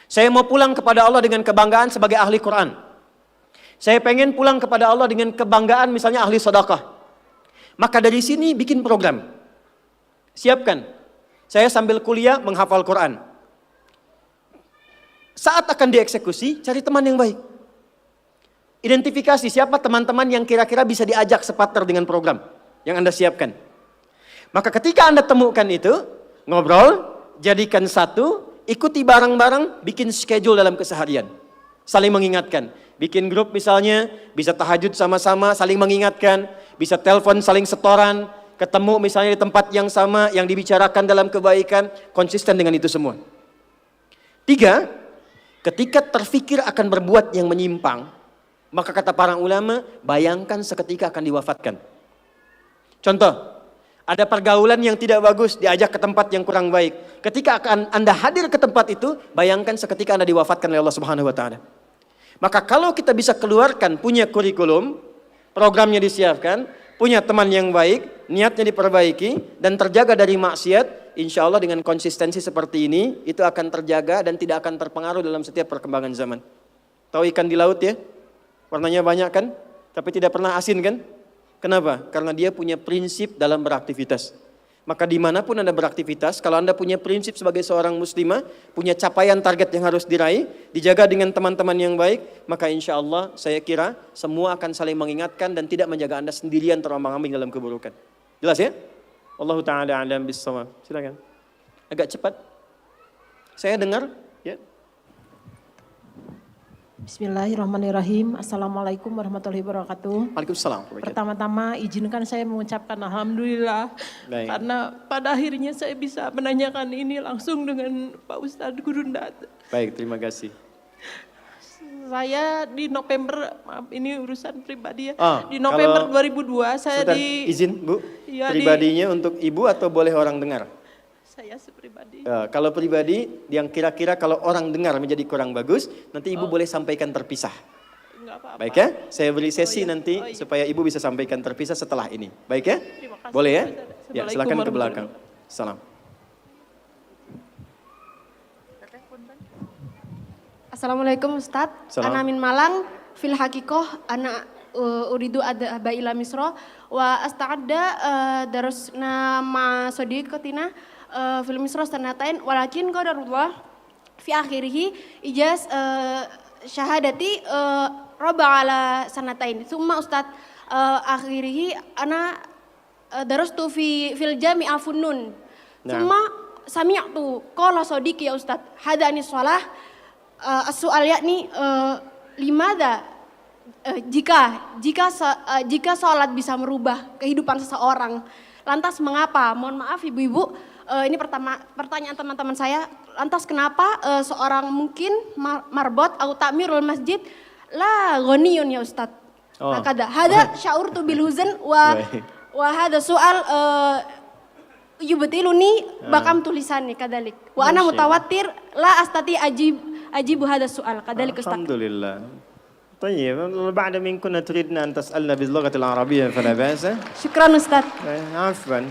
Speaker 1: Saya mau pulang kepada Allah dengan kebanggaan sebagai ahli Quran. Saya pengen pulang kepada Allah dengan kebanggaan misalnya ahli sedekah. Maka dari sini bikin program. Siapkan. Saya sambil kuliah menghafal Quran. Saat akan dieksekusi, cari teman yang baik. Identifikasi siapa teman-teman yang kira-kira bisa diajak separtner dengan program yang Anda siapkan. Maka ketika Anda temukan itu, ngobrol, jadikan satu, ikuti bareng-bareng, bikin schedule dalam keseharian. Saling mengingatkan. Bikin grup misalnya, bisa tahajud sama-sama, saling mengingatkan. Bisa telepon, saling setoran. Ketemu misalnya di tempat yang sama, yang dibicarakan dalam kebaikan. Konsisten dengan itu semua. 3, ketika terfikir akan berbuat yang menyimpang, maka kata para ulama, bayangkan seketika akan diwafatkan. Contoh, ada pergaulan yang tidak bagus, diajak ke tempat yang kurang baik. Ketika akan Anda hadir ke tempat itu, bayangkan seketika Anda diwafatkan oleh Allah Subhanahu wa taala. Maka kalau kita bisa keluarkan, punya kurikulum, programnya disiapkan, punya teman yang baik, niatnya diperbaiki, dan terjaga dari maksiat, insya Allah dengan konsistensi seperti ini, itu akan terjaga dan tidak akan terpengaruh dalam setiap perkembangan zaman. Tahu ikan di laut ya? Warnanya banyak kan? Tapi tidak pernah asin kan? Kenapa? Karena dia punya prinsip dalam beraktivitas. Maka dimanapun Anda beraktivitas, kalau Anda punya prinsip sebagai seorang muslimah, punya capaian target yang harus diraih, dijaga dengan teman-teman yang baik, maka insya Allah saya kira semua akan saling mengingatkan dan tidak menjaga Anda sendirian terombang-ambing dalam keburukan. Jelas ya? Wallahu ta'ala a'lam bis-shawab. Silakan. Agak cepat. Saya dengar, ya.
Speaker 3: Bismillahirrahmanirrahim. Assalamualaikum warahmatullahi wabarakatuh.
Speaker 1: Waalaikumsalam.
Speaker 3: Pertama-tama izinkan saya mengucapkan alhamdulillah.
Speaker 1: Baik.
Speaker 3: Karena pada akhirnya saya bisa menanyakan ini langsung dengan Pak Ustadz Gurundat.
Speaker 1: Baik, terima kasih.
Speaker 3: Saya di November, maaf ini urusan pribadi ya.
Speaker 1: Ah,
Speaker 3: di November
Speaker 1: kalau
Speaker 3: 2002 saya
Speaker 1: Sudah izin Bu,
Speaker 3: Ya,
Speaker 1: pribadinya untuk Ibu atau boleh orang dengar?
Speaker 3: saya sepribadi.
Speaker 1: Kalau pribadi yang kira-kira kalau orang dengar menjadi kurang bagus, nanti Ibu boleh sampaikan terpisah.
Speaker 3: Enggak apa-apa.
Speaker 1: Baik ya, saya beri sesi
Speaker 3: iya.
Speaker 1: nanti
Speaker 3: Iya.
Speaker 1: supaya Ibu bisa sampaikan terpisah setelah ini. Baik ya?
Speaker 3: Terima kasih,
Speaker 1: Boleh ya?
Speaker 3: Pak Ustadz.
Speaker 1: Ya, silakan ke
Speaker 3: Assalamualaikum
Speaker 1: belakang.
Speaker 3: warahmatullahi
Speaker 1: Salam.
Speaker 4: Assalamualaikum Ustadz.
Speaker 1: Salam.
Speaker 4: Ana min Malang, fil hakikoh ana uridu adhaba ila Misra wa asta'adda darusna ma sadiqatina fil Misra sanatain walakin qadarullah fi akhirih ijaz syahadati roba ala sanatain. Summa Ustadz akhirih ana darastu fil jami'a funnun.
Speaker 1: Nah.
Speaker 4: Summa sami'tu qala sadiqi ya Ustadz hadani shalah as-su'al yakni limada jika sholat bisa merubah kehidupan seseorang, lantas mengapa? Mohon maaf ibu-ibu, ini pertanyaan teman-teman saya. Lantas kenapa seorang mungkin marbot atau takmirul masjid la ghaniyun ya Ustadz?
Speaker 1: Oh.
Speaker 4: Hada sya'urtu bil huzn wa hada su'al yubtiluni bakam tulisannya kadalik. Wa ana mutawatir la astati ajibu hada su'al kadalik Ustadz.
Speaker 1: Alhamdulillah. طيب بعد من كنا تريدنا أن تسألنا باللغة العربية فلا بأس.
Speaker 4: Syukran Ustadz.
Speaker 1: عفوا.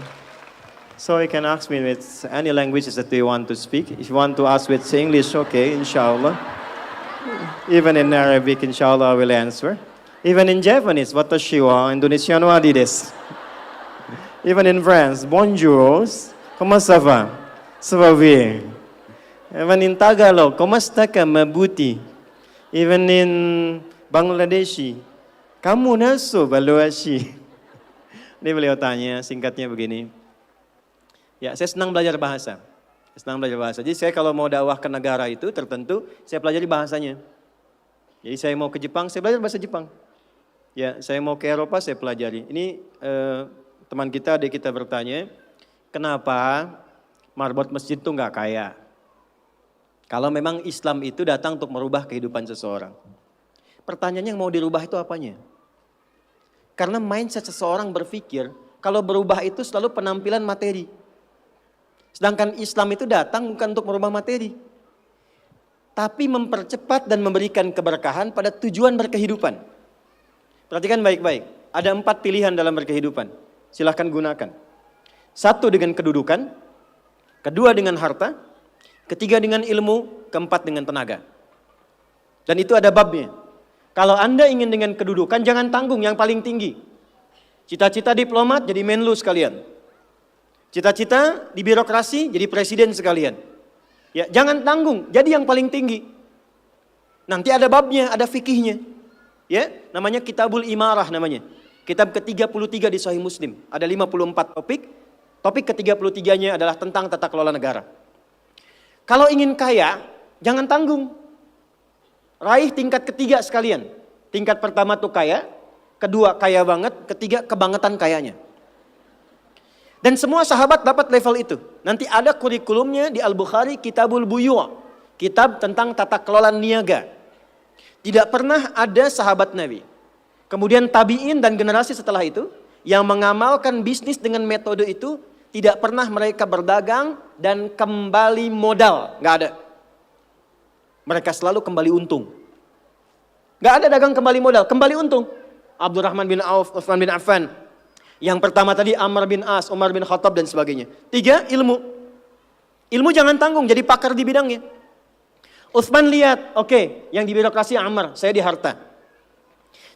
Speaker 1: So you can ask me with any languages that you want to speak. If you want to ask with English, okay, inshallah. Even in Arabic, inshallah, I will answer. Even in Japanese, watashi wa Indonesiano wa desu. Even in France, bonjour, comment ça va? Ça va bien. Even in Tagalog, komasta ka mabuti? Even in Bangladeshi, kamu naso baluashi? Ini beliau tanya, singkatnya begini. Ya, saya senang belajar bahasa. Jadi saya kalau mau dakwah ke negara itu tertentu, saya pelajari bahasanya. Jadi saya mau ke Jepang, saya belajar bahasa Jepang. Ya, saya mau ke Eropa, saya pelajari. Ini teman kita, adik kita bertanya, kenapa marbot masjid itu nggak kaya? Kalau memang Islam itu datang untuk merubah kehidupan seseorang. Pertanyaannya yang mau dirubah itu apanya? Karena mindset seseorang berpikir, kalau berubah itu selalu penampilan materi. Sedangkan Islam itu datang bukan untuk merubah materi. Tapi mempercepat dan memberikan keberkahan pada tujuan berkehidupan. Perhatikan baik-baik, ada 4 pilihan dalam berkehidupan. Silahkan gunakan. 1 dengan kedudukan, 2 dengan harta, 3 dengan ilmu, 4 dengan tenaga. Dan itu ada babnya. Kalau Anda ingin dengan kedudukan, jangan tanggung yang paling tinggi. Cita-cita diplomat jadi menlu sekalian. Cita-cita di birokrasi jadi presiden sekalian. Ya, jangan tanggung, jadi yang paling tinggi. Nanti ada babnya, ada fikihnya. Ya, namanya Kitabul Imarah namanya. Kitab ke-33 di Sahih Muslim. Ada 54 topik. Topik ke-33-nya adalah tentang tata kelola negara. Kalau ingin kaya, jangan tanggung. Raih tingkat ketiga sekalian. Tingkat pertama tuh kaya, kedua kaya banget, ketiga kebangetan kayanya. Dan semua sahabat dapat level itu. Nanti ada kurikulumnya di Al-Bukhari, Kitabul Buyu', kitab tentang tata kelola niaga. Tidak pernah ada sahabat Nabi, kemudian tabi'in dan generasi setelah itu yang mengamalkan bisnis dengan metode itu, tidak pernah mereka berdagang dan kembali modal, nggak ada. Mereka selalu kembali untung. Nggak ada dagang kembali modal, kembali untung. Abdurrahman bin Auf, Utsman bin Affan. Yang pertama tadi Amr bin As, Umar bin Khattab dan sebagainya. 3, ilmu. Ilmu jangan tanggung, jadi pakar di bidangnya. Utsman lihat, oke, yang di birokrasi Amr, saya di harta.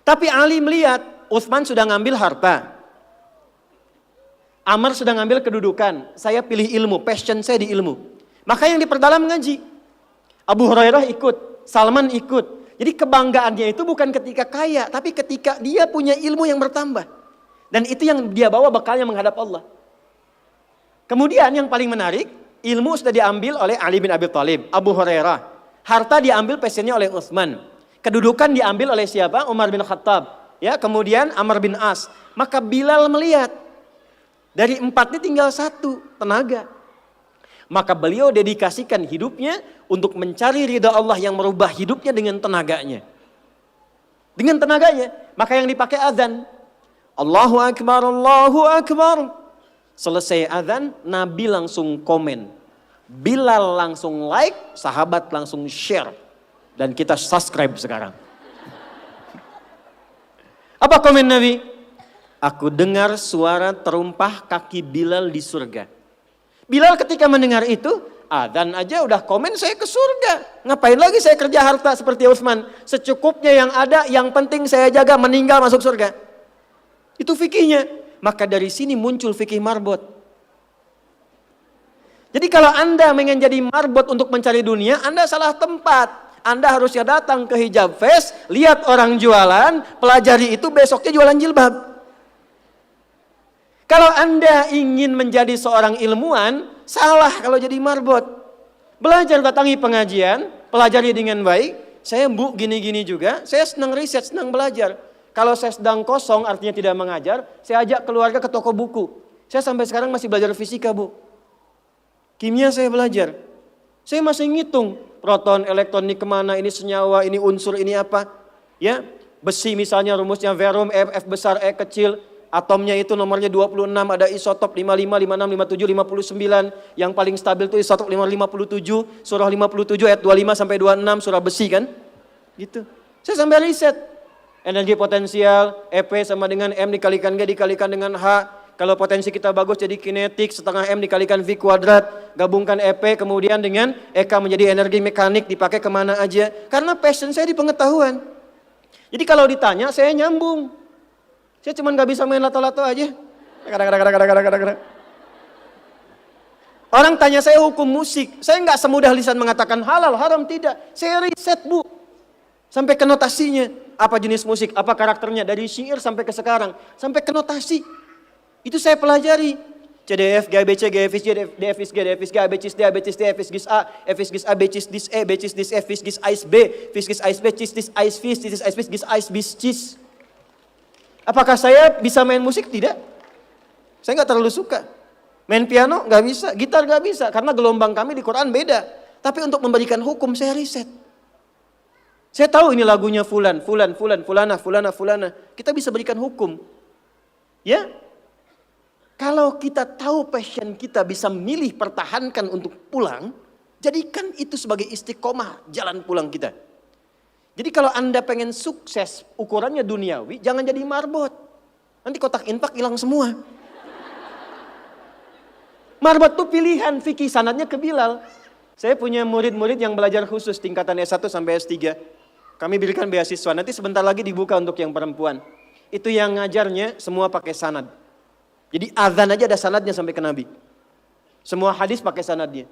Speaker 1: Tapi Ali melihat, Utsman sudah ngambil harta. Amr sudah ngambil kedudukan, saya pilih ilmu, passion saya di ilmu. Maka yang diperdalam ngaji. Abu Hurairah ikut, Salman ikut. Jadi kebanggaannya itu bukan ketika kaya, tapi ketika dia punya ilmu yang bertambah. Dan itu yang dia bawa bekalnya menghadap Allah. Kemudian yang paling menarik, ilmu sudah diambil oleh Ali bin Abi Thalib, Abu Hurairah. Harta diambil passionnya oleh Utsman. Kedudukan diambil oleh siapa? Umar bin Khattab. Ya, kemudian Amr bin As. Maka Bilal melihat, dari 4 ini tinggal 1, tenaga. Maka beliau dedikasikan hidupnya untuk mencari ridha Allah yang merubah hidupnya dengan tenaganya. Dengan tenaganya. Maka yang dipakai azan. Allahu Akbar, Allahu Akbar. Selesai azan, Nabi langsung komen. Bilal langsung like, sahabat langsung share. Dan kita subscribe sekarang. Apa komen Nabi? Aku dengar suara terumpah kaki Bilal di surga. Bilal ketika mendengar itu, Adzan aja udah komen saya ke surga. Ngapain lagi saya kerja harta seperti Utsman? Secukupnya yang ada, yang penting saya jaga, meninggal masuk surga. Itu fikihnya. Maka dari sini muncul fikih marbot. Jadi kalau Anda ingin jadi marbot untuk mencari dunia, Anda salah tempat. Anda harusnya datang ke Hijab Fest, lihat orang jualan, pelajari itu, besoknya jualan jilbab. Kalau Anda ingin menjadi seorang ilmuwan, salah kalau jadi marbot. Belajar, datangi pengajian, pelajari dengan baik. Saya Bu gini-gini juga, saya senang riset, senang belajar. Kalau saya sedang kosong, artinya tidak mengajar, saya ajak keluarga ke toko buku. Saya sampai sekarang masih belajar fisika, Bu. Kimia saya belajar. Saya masih ngitung proton, elektron ini kemana, ini senyawa, ini unsur, ini apa. Ya, besi misalnya rumusnya verum, F besar, E kecil. Atomnya itu nomornya 26, ada isotop 55, 56, 57, 59. Yang paling stabil itu isotop 57, surah 57 ayat 25 sampai 26, surah besi kan. Gitu. Saya sampai riset. Energi potensial, EP sama dengan M dikalikan G dikalikan dengan H. Kalau potensi kita bagus jadi kinetik, setengah M dikalikan V kuadrat. Gabungkan EP kemudian dengan EK menjadi energi mekanik, dipakai kemana aja. Karena passion saya di pengetahuan. Jadi kalau ditanya saya nyambung. Saya cuma gak bisa main lato-lato aja. Orang tanya saya hukum musik. Saya gak semudah lisan mengatakan halal, haram, tidak. Saya riset, Bu. Sampai ke notasinya. Apa jenis musik, apa karakternya. Dari syair sampai ke sekarang. Sampai ke notasi. Itu saya pelajari. C, D, F, G, B, C, G, F, G, D, F, G, D, F, G, A, B, C, D, A, B, C, D, F, G, A, F, G, A, B, C, D, E, B, C, D, F, G, Ice B, F, G, Ice B, C, D, Ice F, C, D, Ice B, G, Ice B, Cis. Apakah saya bisa main musik? Tidak. Saya nggak terlalu suka. Main piano nggak bisa, gitar nggak bisa, karena gelombang kami di Quran beda. Tapi untuk memberikan hukum saya riset. Saya tahu ini lagunya fulan, fulana. Kita bisa berikan hukum. Ya? Kalau kita tahu passion kita bisa milih pertahankan untuk pulang, jadikan itu sebagai istiqomah jalan pulang kita. Jadi kalau Anda pengen sukses, ukurannya duniawi, jangan jadi marbot. Nanti kotak infak hilang semua. Marbot itu pilihan, fikih sanadnya ke Bilal. Saya punya murid-murid yang belajar khusus tingkatan S1 sampai S3. Kami berikan beasiswa, nanti sebentar lagi dibuka untuk yang perempuan. Itu yang ngajarnya semua pakai sanad. Jadi azan aja ada sanadnya sampai ke Nabi. Semua hadis pakai sanadnya.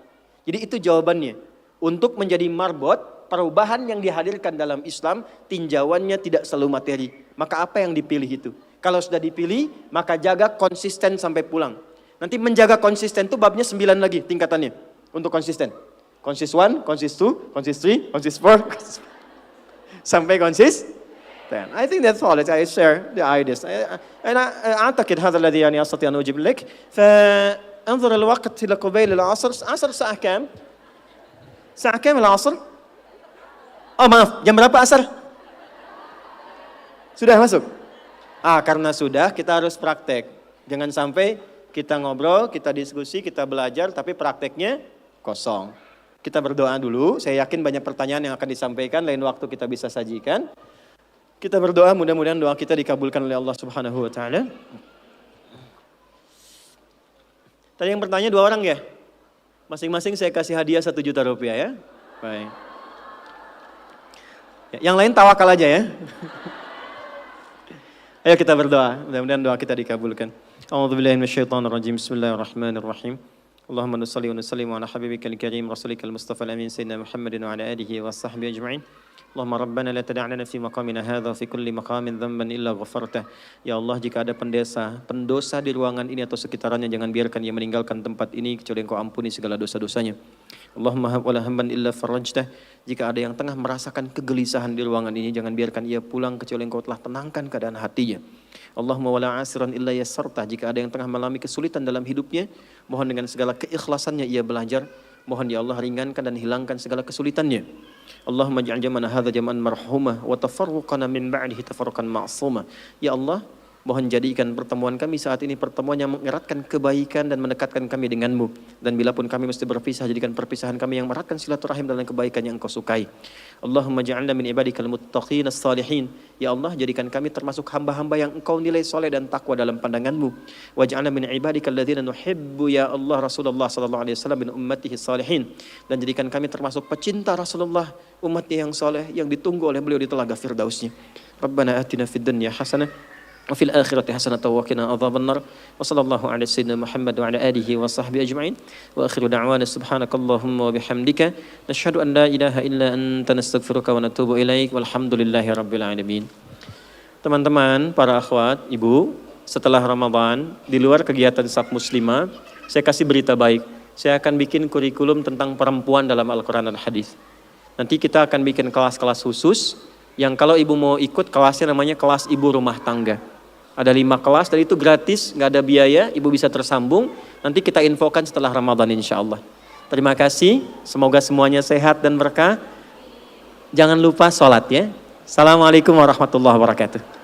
Speaker 1: Jadi itu jawabannya. Untuk menjadi marbot, perubahan yang dihadirkan dalam Islam, tinjauannya tidak selalu materi. Maka apa yang dipilih itu? Kalau sudah dipilih, maka jaga konsisten sampai pulang. Nanti menjaga konsisten itu babnya 9 lagi tingkatannya. Untuk konsisten. Konsis 1, konsis 2, konsis 3, konsis 4, sampai konsis 10. I think that's all. I share the ideas. أنا أعتقد هذا الذي يعني أستطيع أن أجيب لك. فانظر الوقت إلى قبيل العصر. عصر الساعة كام؟ الساعة كام العصر؟ Oh maaf, jam berapa asar? Sudah masuk? Karena sudah, kita harus praktek. Jangan sampai kita ngobrol, kita diskusi, kita belajar, tapi prakteknya kosong. Kita berdoa dulu, saya yakin banyak pertanyaan yang akan disampaikan, lain waktu kita bisa sajikan. Kita berdoa, mudah-mudahan doa kita dikabulkan oleh Allah Subhanahu wa Ta'ala. Tadi yang bertanya 2 orang ya? Masing-masing saya kasih hadiah 1 juta rupiah ya? Baik. Yang lain tawakal aja ya. Ayo kita berdoa, mudah-mudahan doa kita dikabulkan. A'udzubillahi minasyaitonirrajim. Bismillahirrahmanirrahim. Allahumma nusalli wa nusallim ala habibikal karim rasulikal mustafa al-amin sayyidina Muhammadin wa ala alihi wa sahbihi ajma'in. Allahumma rabbana la tada' lana fi maqamina hadha fi kulli maqamin dhanban illa ghafartah. Ya Allah, jika ada pendosa di ruangan ini atau sekitarnya, jangan biarkan ia meninggalkan tempat ini kecuali Engkau ampuni segala dosa-dosanya. Allahumma hab wala hamban illa farajtah. Jika ada yang tengah merasakan kegelisahan di ruangan ini, jangan biarkan ia pulang kecuali Engkau telah tenangkan keadaan hatinya. Allahumma wala asiran illa yassartah. Jika ada yang tengah mengalami kesulitan dalam hidupnya, mohon dengan segala keikhlasannya ia belajar. Mohon ya Allah ringankan dan hilangkan segala kesulitannya. Allahumma ja'al jam'ana hadza jam'an marhumah wa tafarruqana min ba'dihi tafarruqan ma'sumah. Ya Allah, Mohon jadikan pertemuan kami saat ini pertemuan yang mengeratkan kebaikan dan mendekatkan kami denganmu. Dan bila pun kami mesti berpisah, jadikan perpisahan kami yang meratkan silaturahim dalam kebaikan yang engkau sukai. Allahumma ja'alna min ibadikal muttaqin as-salihin. Ya Allah, jadikan kami termasuk hamba-hamba yang engkau nilai soleh dan takwa dalam pandanganmu. Waj'alna min ibadikal ladzina nuhibbu ya Allah Rasulullah sallallahu alaihi wasallam min ummatihi salihin. Dan jadikan kami termasuk pecinta Rasulullah, umatnya yang soleh yang ditunggu oleh beliau di telaga Firdausnya. Rabbana atina fid dunya hasanah وفي الآخرة حسنة وقنا عذاب النار وصلى الله على سيدنا محمد وعلى آله وصحبه أجمعين وآخر دعوانا سبحانك اللهم وبحمدك نشهد أن لا إله إلا أنت نستغفرك ونتوب إليك والحمد لله رب العالمين. Teman-teman, para akhwat, ibu, setelah Ramadan, di luar kegiatan SAP Muslimah, saya kasih berita baik. Saya akan bikin kurikulum tentang perempuan dalam Al-Quran dan Hadis. Nanti kita akan bikin kelas-kelas khusus yang kalau ibu mau ikut kelasnya namanya kelas ibu rumah tangga. Ada 5 kelas dan itu gratis, nggak ada biaya, ibu bisa tersambung. Nanti kita infokan setelah Ramadan insya Allah. Terima kasih, semoga semuanya sehat dan berkah. Jangan lupa sholat ya. Assalamualaikum warahmatullahi wabarakatuh.